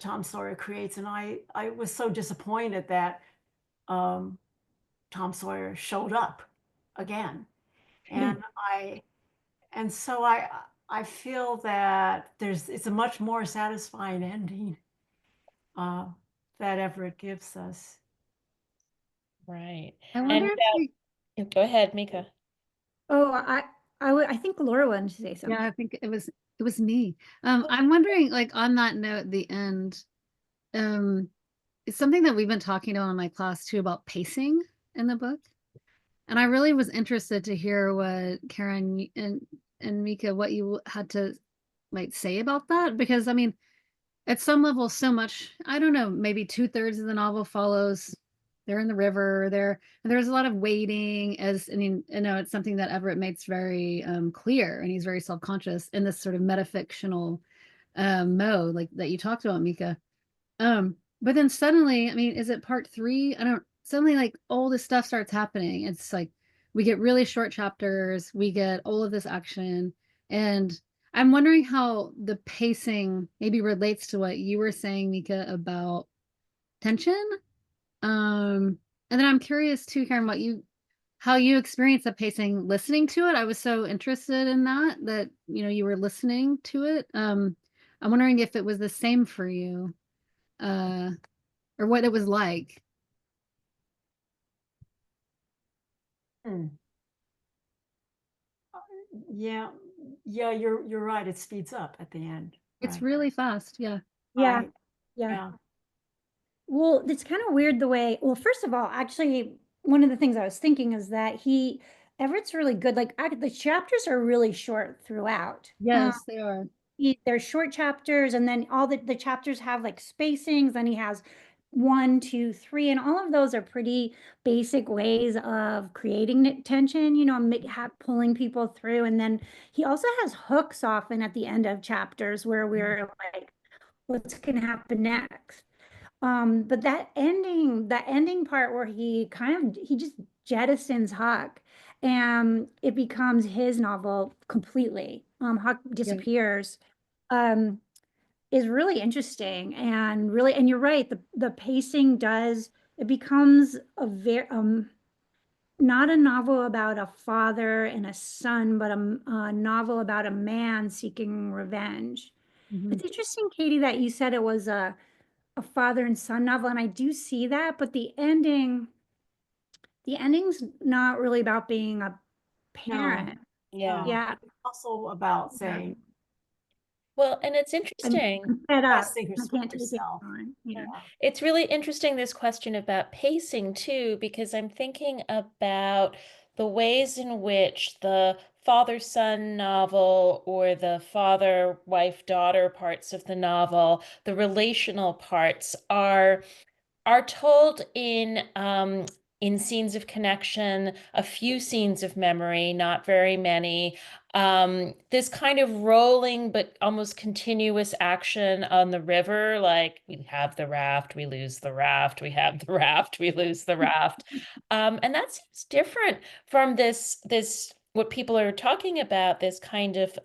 Tom Sawyer creates. And I was so disappointed that Tom Sawyer showed up again, and so I feel that it's a much more satisfying ending that Everett gives us. Right. I wonder Go ahead, Micah. Oh, I think Laura wanted to say something. Yeah, I think it was me. I'm wondering, like, on that note, the end, it's something that we've been talking about in my class too, about pacing in the book. And I really was interested to hear what Karen and Micah, what you had to like say about that, because I mean, at some level, so much, I don't know, maybe 2/3 of the novel follows. They're in the river. There's a lot of waiting, I mean, it's something that Everett makes very clear, and he's very self-conscious in this sort of metafictional mode, like that you talked about, Micah. But then suddenly, I mean, is it part 3? Suddenly like all this stuff starts happening. It's like we get really short chapters, we get all of this action, and I'm wondering how the pacing maybe relates to what you were saying, Micah, about tension. And then I'm curious too, Karen, how you experienced the pacing listening to it. I was so interested in that you were listening to it. I'm wondering if it was the same for you, or what it was like. Yeah, you're right. It speeds up at the end. It's right? really fast. Yeah. Yeah. Right. Yeah. Well, it's kind of weird the way, well, first of all, actually, one of the things I was thinking is that Everett's really good. Like the chapters are really short throughout. Yes, they are. They're short chapters, and then all the chapters have like spacings. Then he has 1, 2, 3, and all of those are pretty basic ways of creating tension, pulling people through. And then he also has hooks often at the end of chapters where we're like, what's going to happen next. But that ending part where he just jettisons Huck and it becomes his novel completely. Huck disappears. Is really interesting and you're right, the pacing it becomes a very not a novel about a father and a son, but a novel about a man seeking revenge. It's interesting, Katie, that you said it was a father and son novel, and I do see that, but the ending's not really about being a No, parent. Yeah. Yeah. it's also about Yeah. saying, Well, and it's I'm interesting. fed up. best thing I for can't take it yourself. on. Yeah. It's really interesting, this question about pacing too, because I'm thinking about the ways in which the father-son novel or the father-wife-daughter parts of the novel, the relational parts are told in scenes of connection, a few scenes of memory, not very many. This kind of rolling but almost continuous action on the river, like we have the raft, we lose the raft, we have the raft, we lose the raft. And that seems different from this what people are talking about, this kind of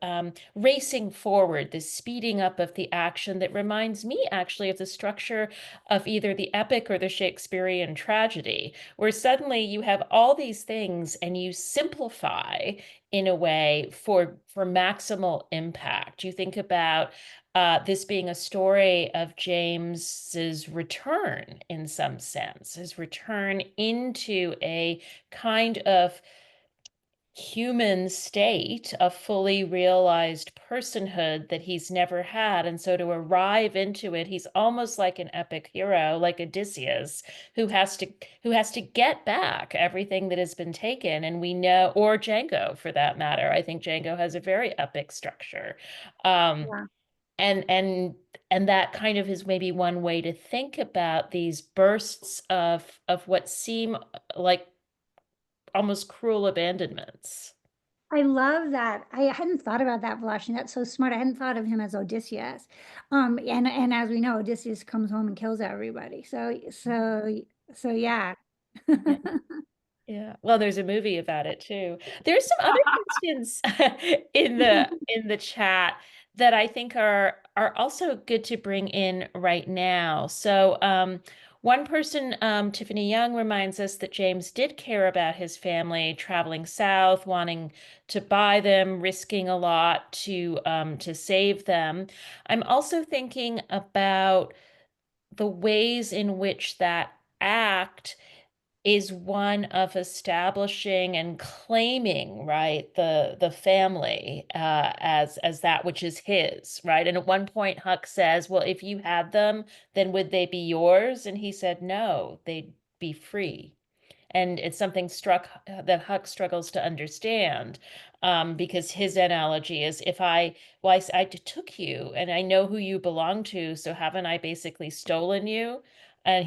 racing forward, this speeding up of the action that reminds me actually of the structure of either the epic or the Shakespearean tragedy, where suddenly you have all these things and you simplify in a way for maximal impact. You think about this being a story of James's return in some sense, his return into a kind of human state, a fully realized personhood that he's never had. And so to arrive into it, he's almost like an epic hero, like Odysseus, who has to get back everything that has been taken. And we know, or Django for that matter. I think Django has a very epic structure. Yeah. And and that kind of is maybe one way to think about these bursts of what seem like almost cruel abandonments. I love that. I hadn't thought about that, Vilashini. That's so smart. I hadn't thought of him as Odysseus. And as we know, Odysseus comes home and kills everybody. So yeah. Yeah. Yeah. Well, there's a movie about it too. There's some other questions in the chat that I think are also good to bring in right now. So one person, Tiffany Young, reminds us that James did care about his family, traveling south, wanting to buy them, risking a lot to save them. I'm also thinking about the ways in which that act is one of establishing and claiming, right, the family as that which is his, right? And at one point, Huck says, "Well, if you had them, then would they be yours?" And he said, "No, they'd be free." And it's something struck that Huck struggles to understand, because his analogy is, if I took you and I know who you belong to, so haven't I basically stolen you? And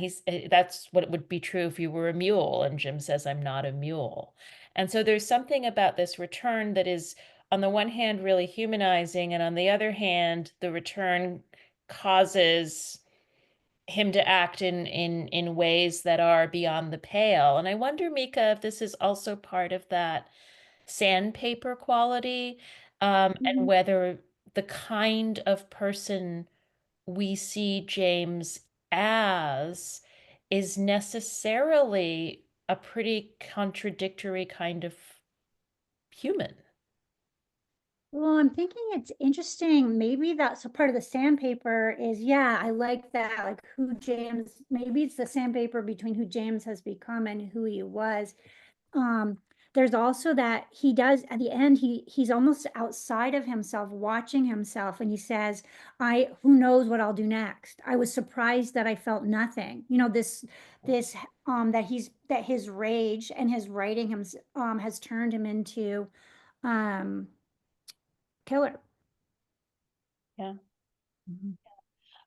that's what it would be true if you were a mule. And Jim says, I'm not a mule. And so there's something about this return that is, on the one hand, really humanizing, and on the other hand, the return causes him to act in ways that are beyond the pale. And I wonder, Micah, if this is also part of that sandpaper quality, and whether the kind of person we see James as is necessarily a pretty contradictory kind of human. Well, I'm thinking it's interesting. Maybe that's a part of the sandpaper is, yeah, I like that. Like maybe it's the sandpaper between who James has become and who he was. Um, there's also that he does at the end, he's almost outside of himself, watching himself, and he says, who knows what I'll do next. I was surprised that I felt nothing. You know, this that his rage and his writing him has turned him into killer. Yeah. Mhm.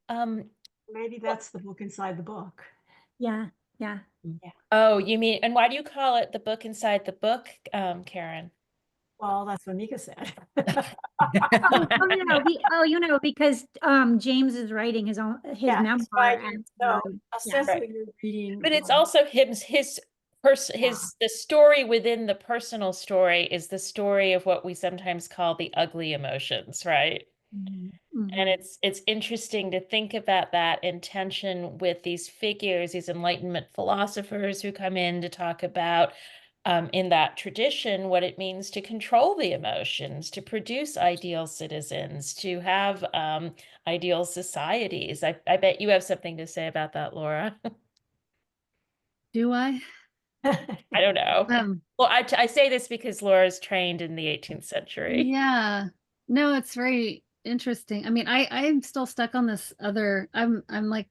Um, Maybe that's the book inside the book. Yeah, yeah. oh, you mean, and why do you call it the book inside the book, Karen? Well, that's what Micah said. Because James is writing his own his Yeah, memoir. he's writing, And, so yeah. ostensibly you're reading. But it's also Yeah. the story within the personal story is the story of what we sometimes call the ugly emotions, right? Mhm, And mhm. it's interesting to think about that in tension with these figures, these Enlightenment philosophers who come in to talk about, in that tradition, what it means to control the emotions, to produce ideal citizens, to have ideal societies. I bet you have something to say about that, Laura. Do I? I don't know. Well, I say this because Laura's trained in the 18th century. Yeah. No, it's very interesting. I mean, I'm still stuck on this other, I'm like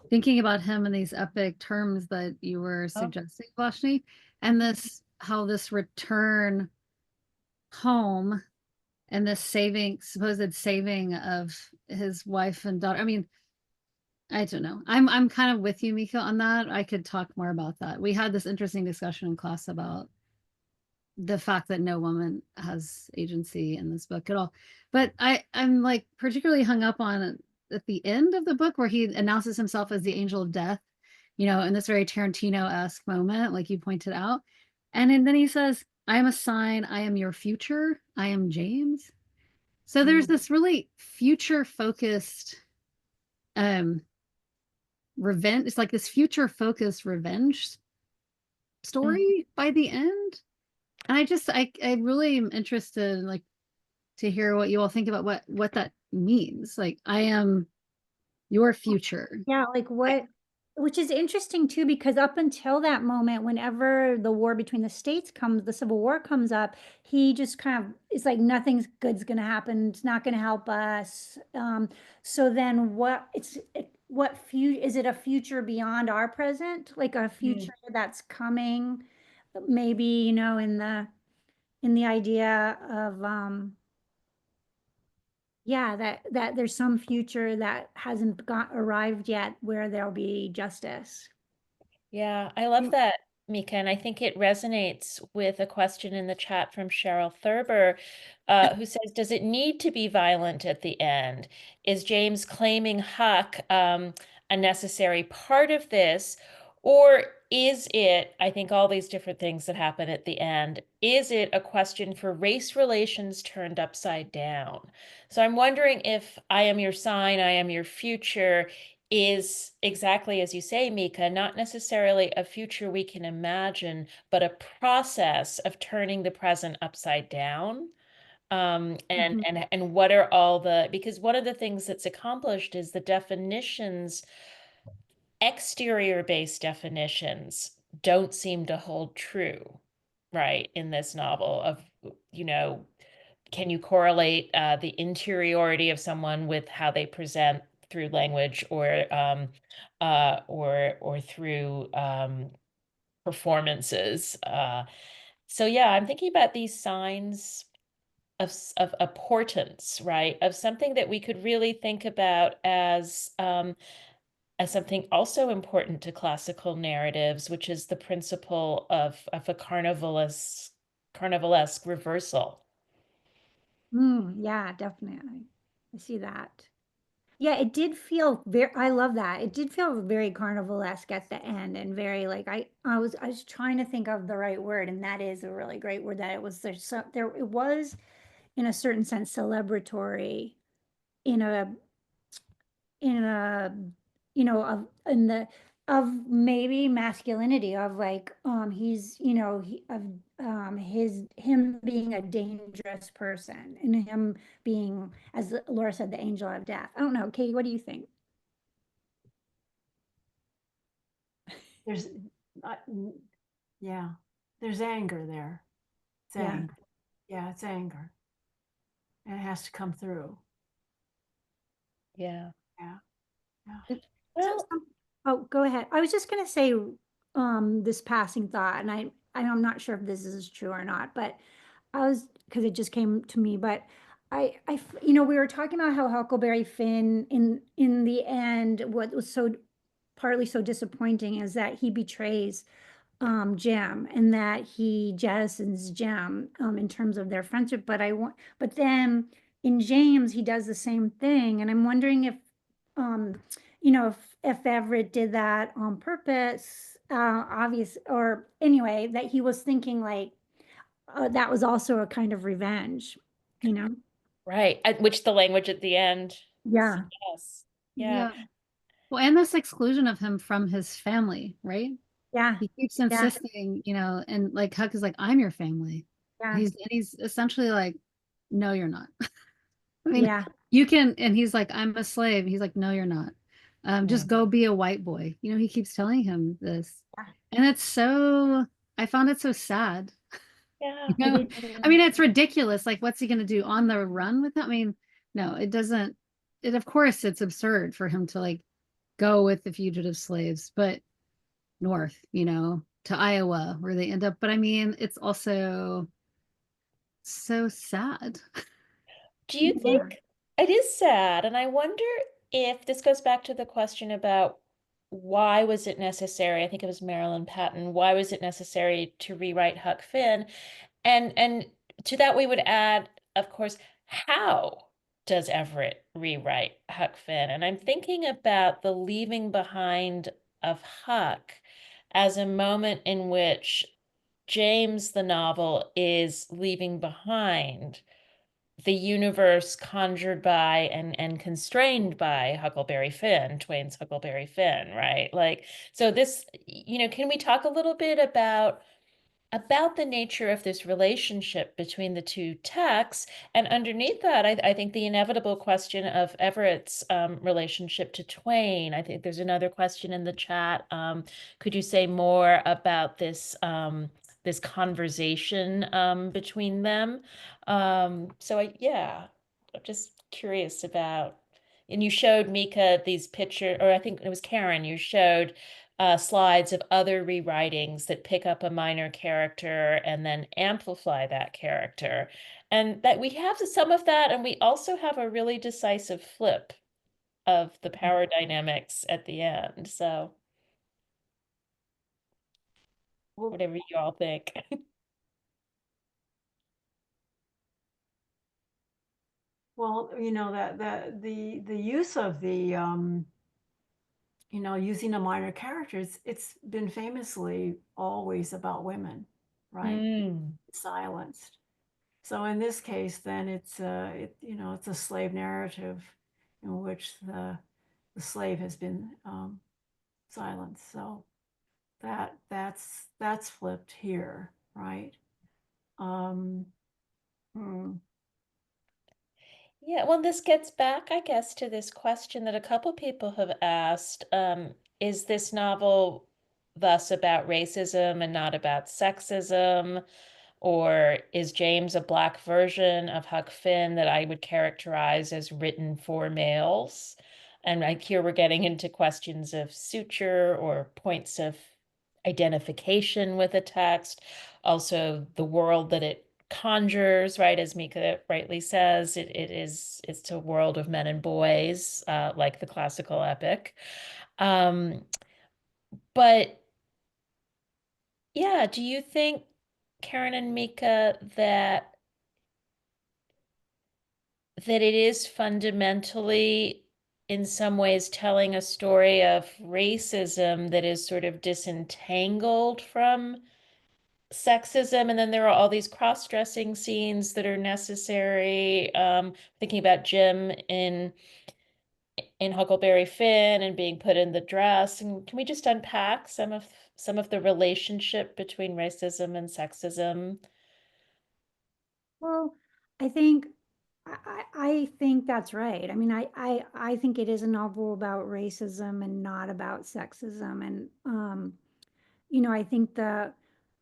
thinking about him in these epic terms that you were suggesting, Vashni, and this, how this return home and this supposed saving of his wife and daughter. I mean, I don't know. I'm kind of with you, Mika, on that. I could talk more about that. We had this interesting discussion in class about the fact that no woman has agency in this book at all. But I'm like particularly hung up on at the end of the book where he announces himself as the angel of death, in this very Tarantino-esque moment, like you pointed out. And then he says, I am a sign, I am your future, I am James. So there's this really future focused revenge. It's like this future focused revenge story by the end. And I really am interested, like, to hear what you all think about what that means. Like, I am your future. Yeah, like which is interesting too, because up until that moment, whenever the war between the states comes, the Civil War comes up, he just kind of, it's like nothing's good's gonna happen. It's not gonna help us. So then is it a future beyond our present? Like a future that's coming, maybe, in the idea of, yeah, that there's some future that hasn't arrived yet where there'll be justice. Yeah, I love Mm. that, Mika, and I think it resonates with a question in the chat from Cheryl Thurber, who says, "Does it need to be violent at the end? Is James claiming Huck a necessary part of this, or is it, I think all these different things that happen at the end, is it a question for race relations turned upside down?" So I'm wondering if I am your sign, I am your future is exactly as you say, Mika, not necessarily a future we can imagine, but a process of turning the present upside down. Mhm. And what are all because one of the things that's accomplished is the definitions, exterior based definitions, don't seem to hold true, right, in this novel of, you know, can you correlate the interiority of someone with how they present through language or through performances? So yeah, I'm thinking about these signs of a portents, right? Of something that we could really think about as something also important to classical narratives, which is the principle of a carnivalesque reversal. Yeah, definitely. I see that. Yeah, it did feel I love that. It did feel very carnivalesque at the end and very like I was trying to think of the right word, and that is a really great word, that it was there it was in a certain sense celebratory in a in a of in the of maybe masculinity, of like he's of him being a dangerous person and him being, as Laura said, the angel of death. I don't know, Katie, what do you think? There's, uh, yeah, there's anger there. It's Yeah. anger. Yeah, it's anger. And it has to come through. Yeah. Yeah. Yeah. Well, Oh, go ahead. I was just gonna say, this passing thought, and I'm not sure if this is true or not, but because it just came to me, but we were talking about how Huckleberry Finn in the end, what was so partly so disappointing is that he betrays Jim, and that he jettisons Jim in terms of their friendship. But then in James, he does the same thing, and I'm wondering if, if Everett did that on purpose, obvious, or anyway, that he was thinking like that was also a kind of revenge, you know? Right. Which the language at the end. Yeah, Yes. Yeah. Yeah. Well, and this exclusion of him from his family, right? yeah, He keeps yeah, insisting, and like Huck is like, I'm your family. yeah, He's essentially like, no, you're not. I mean, yeah, you can, and he's like, I'm a slave. He's like, no, you're not. Just Mm. go be a white boy. He keeps telling him this. yeah. And I found it so sad. Yeah. I did I mean, it's ridiculous. Like, what's he going to do on the run with that? I mean, no, it doesn't. Of course, it's absurd for him to like go with the fugitive slaves, but north, to Iowa where they end up. But I mean, it's also so sad. Do you Yeah. think it is sad? And I wonder if this goes back to the question about why was it necessary? I think it was Marilyn Patton. Why was it necessary to rewrite Huck Finn? And to that we would add, of course, how does Everett rewrite Huck Finn? And I'm thinking about the leaving behind of Huck as a moment in which James, the novel, is leaving behind the universe conjured by and constrained by Huckleberry Finn, Twain's Huckleberry Finn, right? Like, so this, can we talk a little bit about the nature of this relationship between the two texts? And underneath that, I think the inevitable question of Everett's relationship to Twain. I think there's another question in the chat. Could you say more about this conversation between them? Yeah, I'm just curious about. And you showed Micah these pictures, or I think it was Karen, you showed slides of other rewritings that pick up a minor character and then amplify that character. And that we have some of that, and we also have a really decisive flip of the power dynamics at the end. So Well, whatever you all think. well, that the use of the using a minor character, it's been famously always about women, right? Mm. Silenced. So in this case, then it's it's a slave narrative in which the slave has been silenced. So that's flipped here, right? Um, hmm. Yeah, well, this gets back, I guess, to this question that a couple people have asked. Is this novel thus about racism and not about sexism? Or is James a black version of Huck Finn that I would characterize as written for males? And here we're getting into questions of suture or points of identification with a text. Also, the world that it conjures, right? As Micah rightly says, it's a world of men and boys, like the classical epic. Um, but yeah, do you think, Karen and Micah, that it is fundamentally, in some ways, telling a story of racism that is sort of disentangled from sexism, and then there are all these cross-dressing scenes that are necessary. Thinking about Jim in Huckleberry Finn and being put in the dress. And can we just unpack some of the relationship between racism and sexism? Well, I think I think that's right. I mean, I think it is a novel about racism and not about sexism. And I think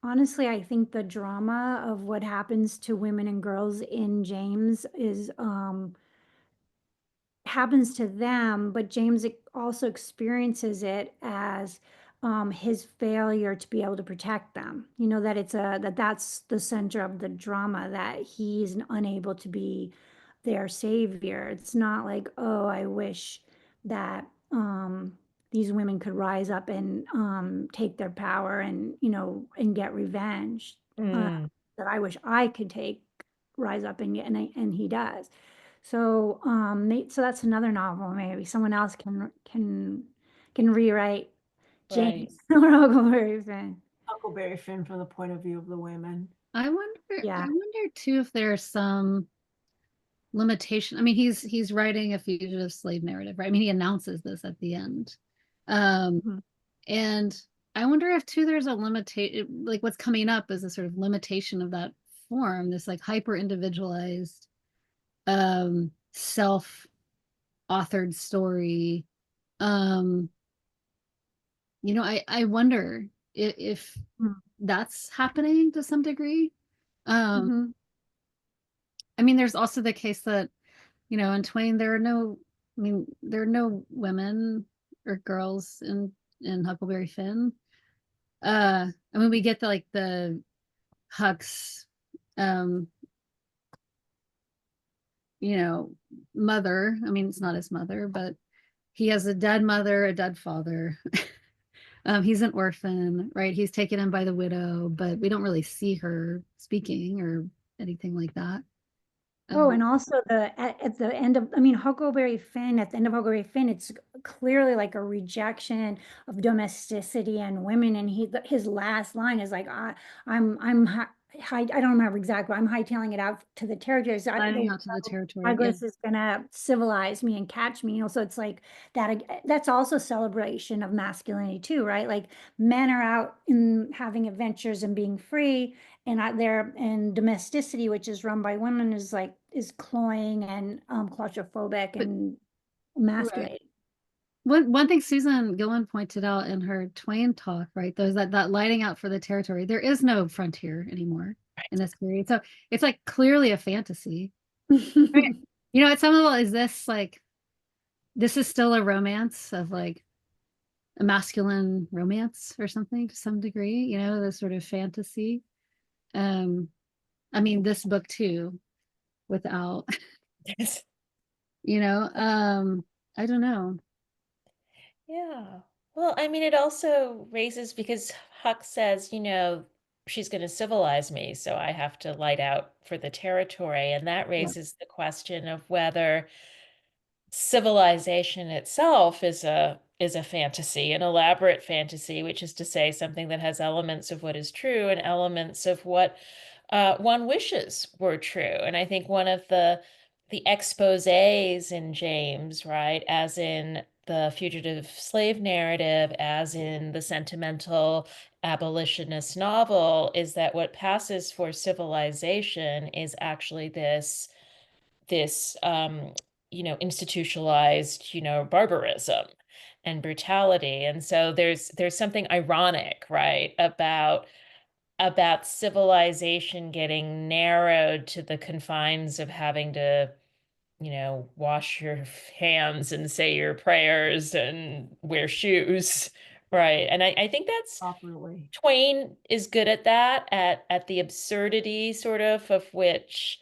honestly, I think the drama of what happens to women and girls in James is happens to them, but James also experiences it as his failure to be able to protect them. That that's the center of the drama, that he's unable to be their savior. It's not like, oh, I wish that these women could rise up and take their power and, you know, and get revenge that I wish I could rise up and get, and he does. So, so that's another novel. Maybe someone else can rewrite Right. James or Huckleberry Finn. Huckleberry Finn from the point of view of the women. I wonder, Yeah. I wonder too if there's some limitation. I mean, he's writing a fugitive slave narrative, right? I mean, he announces this at the end. Mhm. And I wonder if too there's a limitation, like what's coming up is a sort of limitation of that form, this like hyper individualized, self-authored story. You know, I wonder if Mhm. that's happening to some degree. Mhm. I mean, there's also the case that, you know, in Twain, there are no women or girls in Huckleberry Finn. I mean, we get the like the Huck's, um, you know, mother. I mean, it's not his mother, but he has a dead mother, a dead father. He's an orphan, right? He's taken in by the widow, but we don't really see her speaking or anything like that. Oh, and also at the end of, I mean, Huckleberry Finn, at the end of Huckleberry Finn, it's clearly like a rejection of domesticity and women. And his last line is like, I'm high, I don't remember exactly, but I'm hightailing it out to the territories. Flying out to the territory. Yeah. Progress is gonna civilize me and catch me, you know. So it's like that. That's also celebration of masculinity too, right? Like men are out in having adventures and being free, and out there, and domesticity, which is run by women, is cloying and claustrophobic But and right. emasculating. One thing Susan Gillen pointed out in her Twain talk, right, though, is that lighting out for the territory, there is no frontier anymore in this period. So it's like clearly a fantasy. Right. You know, at some level, is this like this is still a romance of like a masculine romance or something to some degree, you know, the sort of fantasy. I mean, this book too, without, you know, I don't know. Yeah. Well, I mean, it also raises because Huck says, you know, she's going to civilize me, so I have to light out for the territory. And that Yeah. raises the question of whether civilization itself is a fantasy, an elaborate fantasy, which is to say something that has elements of what is true and elements of what one wishes were true. And I think one of the exposés in James, right, as in the fugitive slave narrative, as in the sentimental abolitionist novel, is that what passes for civilization is actually this you know, institutionalized, you know, barbarism and brutality. And so there's something ironic, right, about civilization getting narrowed to the confines of having to, you know, wash your hands and say your prayers and wear shoes, right? And I think that's Properly. Twain is good at that, at the absurdity sort of which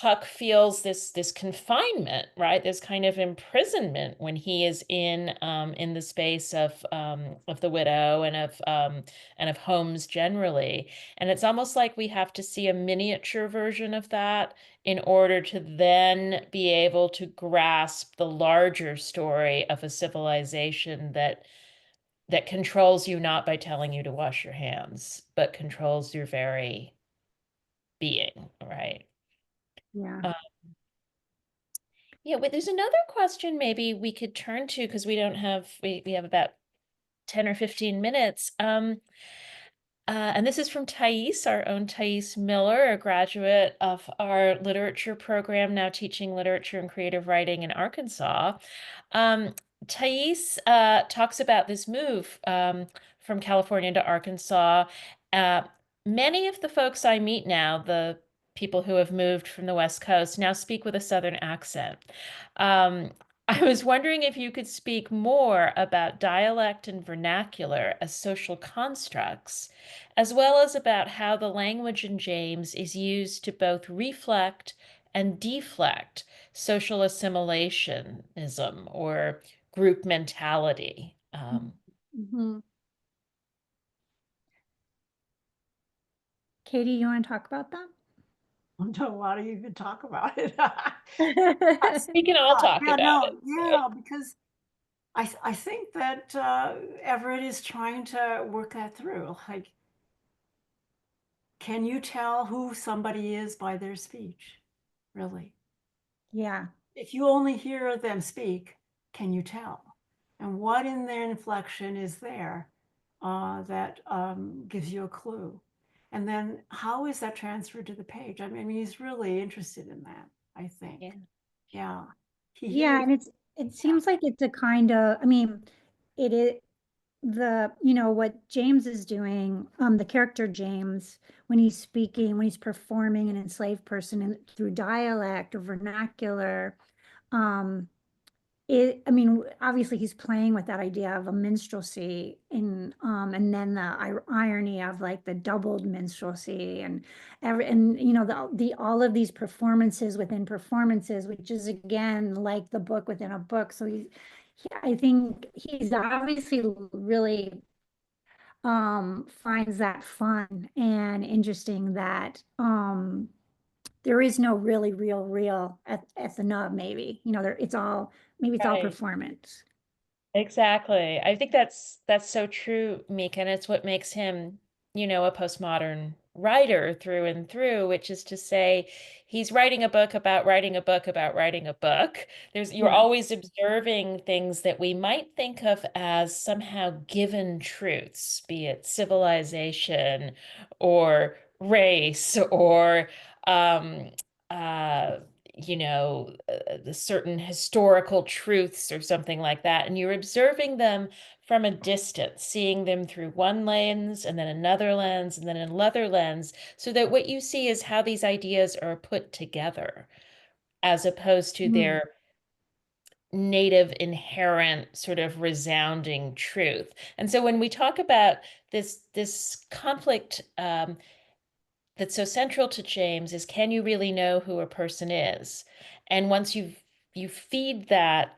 Huck feels this confinement, right? This kind of imprisonment when he is in the space of the widow and of homes generally. And it's almost like we have to see a miniature version of that in order to then be able to grasp the larger story of a civilization that controls you not by telling you to wash your hands, but controls your very being, right? Yeah. Yeah, but there's another question maybe we could turn to because we don't have we have about 10 or 15 minutes. And this is from Thais, our own Thais Miller, a graduate of our literature program, now teaching literature and creative writing in Arkansas. Thais talks about this move from California to Arkansas. Uh, Many of the folks I meet now, the people who have moved from the West Coast, now speak with a Southern accent. Um, I was wondering if you could speak more about dialect and vernacular as social constructs, as well as about how the language in James is used to both reflect and deflect social assimilationism or group mentality. Mhm. Katie, you want to talk about that? I don't know why do you even talk about it. We can all talk Yeah, about no, it. yeah, because I think that Everett is trying to work that through. Like, can you tell who somebody is by their speech? Really? Yeah. If you only hear them speak, can you tell? And what in their inflection is there that gives you a clue? And then how is that transferred to the page? I mean, he's really interested in that, I think. Yeah. Yeah. He Yeah, hears. and it seems like it's a kind of, I mean, it is you know, what James is doing, the character James, when he's speaking, when he's performing an enslaved person through dialect or vernacular, um, I mean, obviously he's playing with that idea of a minstrelsy and then the irony of like the doubled minstrelsy and you know, all of these performances within performances, which is again, like the book within a book. So I think he's obviously really, finds that fun and interesting that, there is no really real at the nub, maybe, you know, maybe it's all Right. performance. Exactly. I think that's so true, Mika, and it's what makes him, a postmodern writer through and through, which is to say he's writing a book about writing a book about writing a book. You're Yeah. always observing things that we might think of as somehow given truths, be it civilization or race or um uh the certain historical truths or something like that. And you're observing them from a distance, seeing them through one lens and then another lens and then another lens, so that what you see is how these ideas are put together as opposed to Mm. their native inherent sort of resounding truth. And so when we talk about this conflict, that's so central to James is, can you really know who a person is? And once you feed that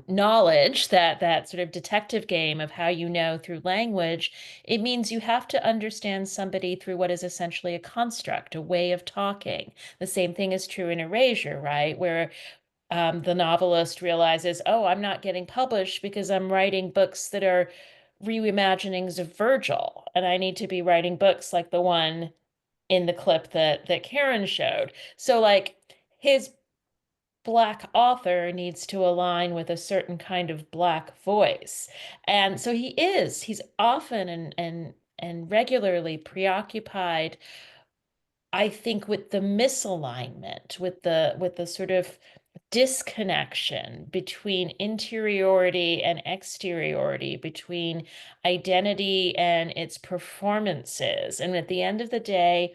knowledge, that sort of detective game of how you know through language, it means you have to understand somebody through what is essentially a construct, a way of talking. The same thing is true in Erasure, right? Where the novelist realizes, oh, I'm not getting published because I'm writing books that are reimaginings of Virgil, and I need to be writing books like the one in the clip that Karen showed. So like his Black author needs to align with a certain kind of Black voice. And so he's often and regularly preoccupied, I think, with the misalignment, with the sort of disconnection between interiority and exteriority, between identity and its performances. And at the end of the day,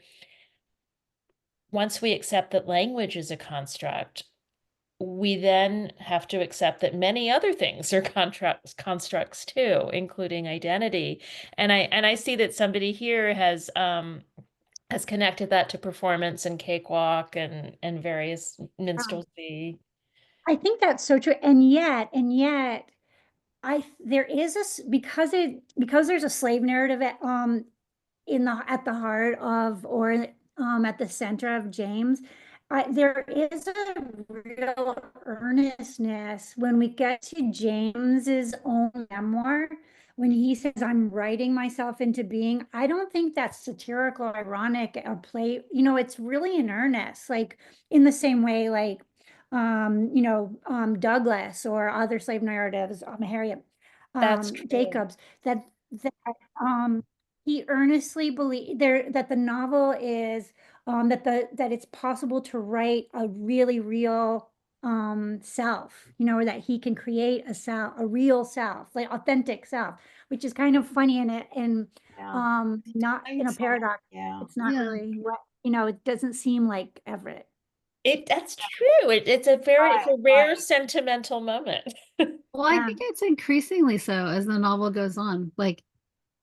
once we accept that language is a construct, we then have to accept that many other things are constructs too, including identity. And I see that somebody here has connected that to performance and cakewalk and various minstrelsy. I think that's so true. And yet, there is because there's a slave narrative at the heart of or at the center of James. There is a real earnestness when we get to James's own memoir, when he says, I'm writing myself into being. I don't think that's satirical, ironic, or play. You know, it's really in earnest, like in the same way, like Douglas or other slave narratives, Harriet, That's true. Jacobs, that um he earnestly believe there that the novel is that it's possible to write a really real self, you know, or that he can create a real self, like authentic self, which is kind of funny in it and Yeah. not in a Hindsight. paradox. Yeah. It's not Yeah. really what, you know, it doesn't seem like Everett. That's true. It's Right. a rare Right. sentimental moment. Well, I Yeah. think it's increasingly so as the novel goes on. Like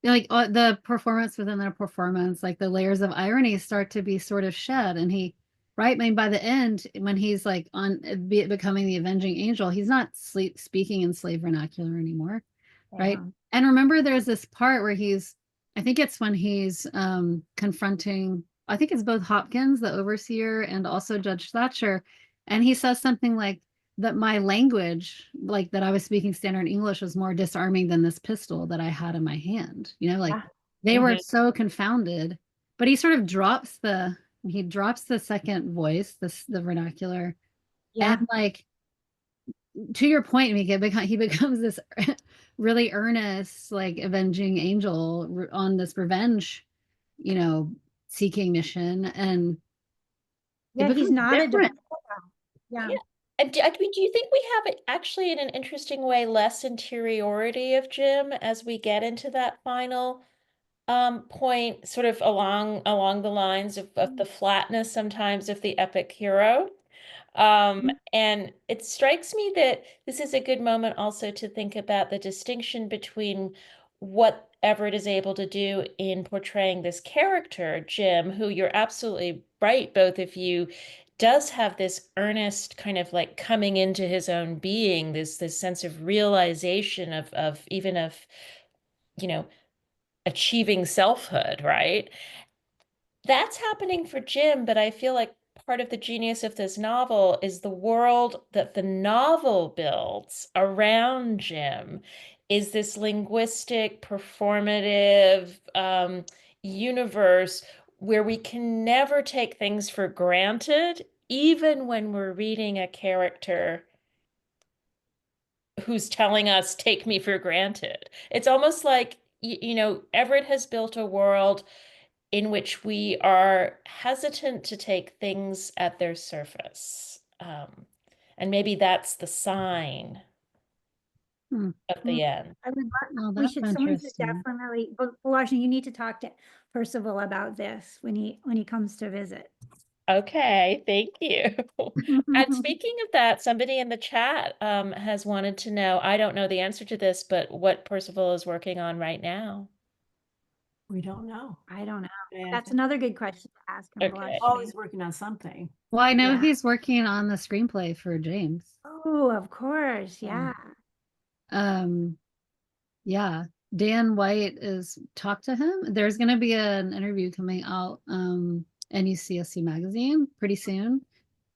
like the performance within the performance, like the layers of irony start to be sort of shed. And he, right, I mean, by the end, when he's like on becoming the avenging angel, he's not speaking in slave vernacular anymore, right? And remember, there's this part where I think it's when he's confronting, I think it's both Hopkins, the overseer, and also Judge Thatcher, and he says something like that my language, like that I was speaking standard English, was more disarming than this pistol that I had in my hand. You know, like they were so confounded. But he sort of drops the second voice, the vernacular, and like to your point, Mika, he becomes this really earnest, like avenging angel on this revenge, you know, seeking mission, and he's not different. Yeah. And do you think we have actually, in an interesting way, less interiority of Jim as we get into that final point, sort of along the lines of the flatness sometimes of the epic hero? And it strikes me that this is a good moment also to think about the distinction between what Everett is able to do in portraying this character, Jim, who you're absolutely right, both of you, does have this earnest kind of like coming into his own being, this sense of realization of even of, you know, achieving selfhood, right? That's happening for Jim, but I feel like part of the genius of this novel is the world that the novel builds around Jim is this linguistic, performative universe where we can never take things for granted, even when we're reading a character who's telling us, take me for granted. It's almost like, you know, Everett has built a world in which we are hesitant to take things at their surface. And maybe that's the sign of the end. I would Oh, we that's should, someone should interesting. definitely, but Vilashini, you need to talk to Percival about this when he comes to visit. Okay, thank you. And speaking of that, somebody in the chat has wanted to know, I don't know the answer to this, but what Percival is working on right now. We don't know. I don't know. And That's another good question to ask him. Okay. always working on something. Well, I know Yeah. he's working on the screenplay for James. Oh, of course. Yeah. Yeah, Dan White is talked to him. There's going to be an interview coming out NUCSC magazine pretty soon.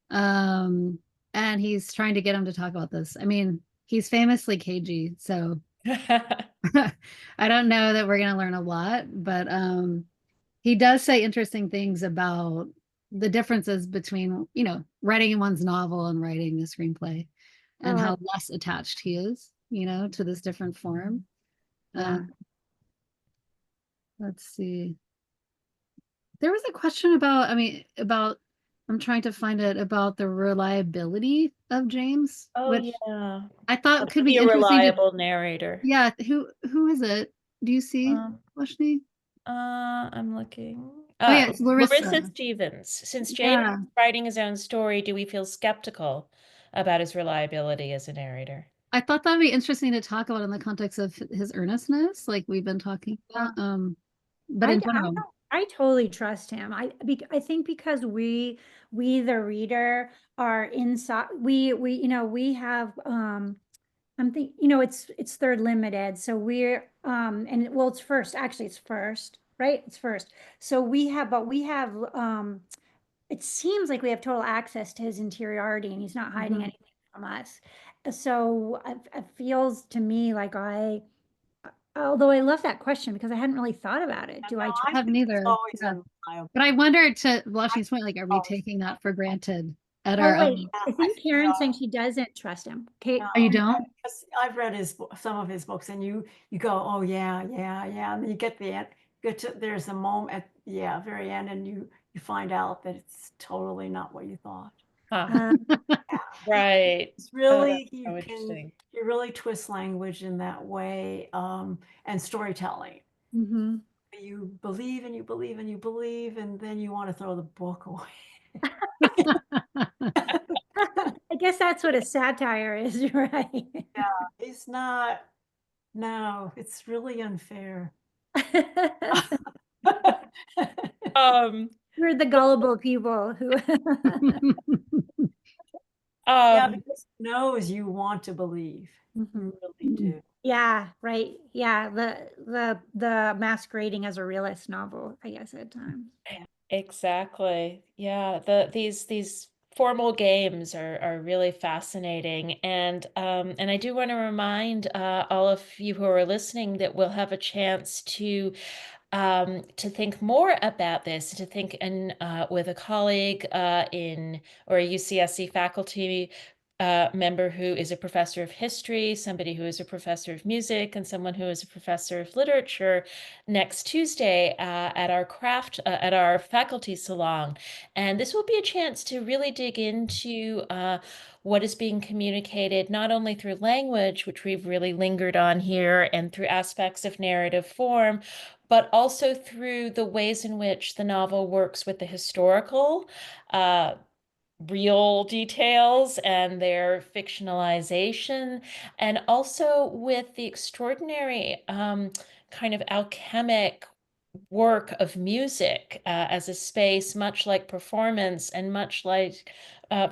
And he's trying to get him to talk about this. I mean, he's famously cagey, so I don't know that we're going to learn a lot, but he does say interesting things about the differences between, you know, writing one's novel and writing a screenplay, and how less attached he is, you know, to this different form. Let's see. There was a question about, I'm trying to find it, about the reliability of James. Oh, which yeah. I thought could be a interesting. reliable narrator. Yeah, who is it? Do you see, Vilashini? I'm looking. Oh yeah, it's Larissa. Stevens. Since James is writing his own story, do we feel skeptical about his reliability as a narrator? I thought that'd be interesting to talk about in the context of his earnestness, like we've been talking about. But in general, I totally trust him. I think because we the reader are inside. We have I'm think it's third limited, so we're and well, it's first, actually it's first, right? It's first. So we have it seems like we have total access to his interiority, and he's not hiding anything from us. So it feels to me like although I love that question because I hadn't really thought about it. Do I have neither? Yeah. But I wonder, to Vilashini's point, like, are we taking that for granted at our own? I think Karen's saying she doesn't trust him. Kate, Oh, you don't? Because I've read some of his books, and you go, oh yeah, and then you get there's a moment at very end, and you find out that it's totally not what you thought. Right. It's really interesting. You really twist language in that way, and storytelling. You believe and you believe and you believe, and then you want to throw the book away. I guess that's what a satire is, right? Yeah, it's not. No, it's really unfair. Um, We're the gullible people who. Yeah, um, because it knows you want to believe. Mhm. You really do. Yeah, right. Yeah, the masquerading as a realist novel, I guess at times. exactly. Yeah, these formal games are really fascinating. And I do want to remind all of you who are listening that we'll have a chance to think more about this, to think with a colleague or a UCSC faculty member who is a professor of history, somebody who is a professor of music, and someone who is a professor of literature next Tuesday at our faculty salon. And this will be a chance to really dig into what is being communicated, not only through language, which we've really lingered on here, and through aspects of narrative form, but also through the ways in which the novel works with the historical, uh, real details and their fictionalization, and also with the extraordinary kind of alchemic work of music as a space, much like performance and much like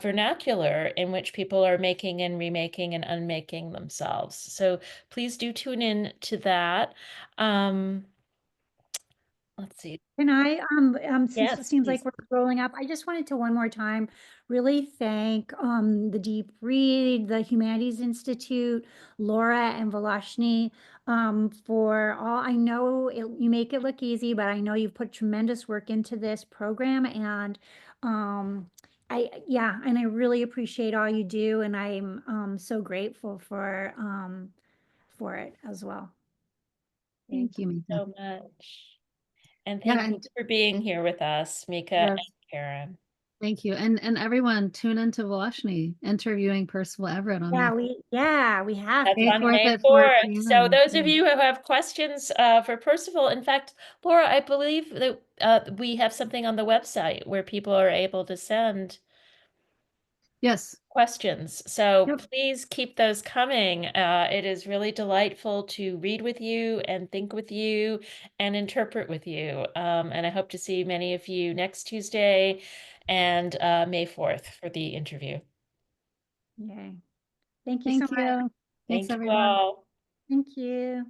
vernacular, in which people are making and remaking and unmaking themselves. So please do tune in to that. Um, let's see. Can I, since it Yes, seems please. like we're rolling up, I just wanted to one more time really thank the Deep Read, the Humanities Institute, Laura and Vilashini for all. I know you make it look easy, but I know you've put tremendous work into this program, and and I really appreciate all you do, and I'm so grateful for it as well. Thank Thank you, you Mika. so much. And Yeah, thank you and for being here with us, Mika and yes, Karen. thank you. And everyone tune into Vilashini interviewing Percival Everett on May We have That's to. May on 4th May at 4 4th. So p.m. those Yeah. of you who have questions for Percival, in fact, Laura, I believe that we have something on the website where people are able to send Yes. questions. So Yep. please keep those coming. It is really delightful to read with you and think with you and interpret with you. And I hope to see many of you next Tuesday and May 4th for the interview. Yay. Thank you so Thank much. you. Thanks, Thank you everyone. all. Thank you.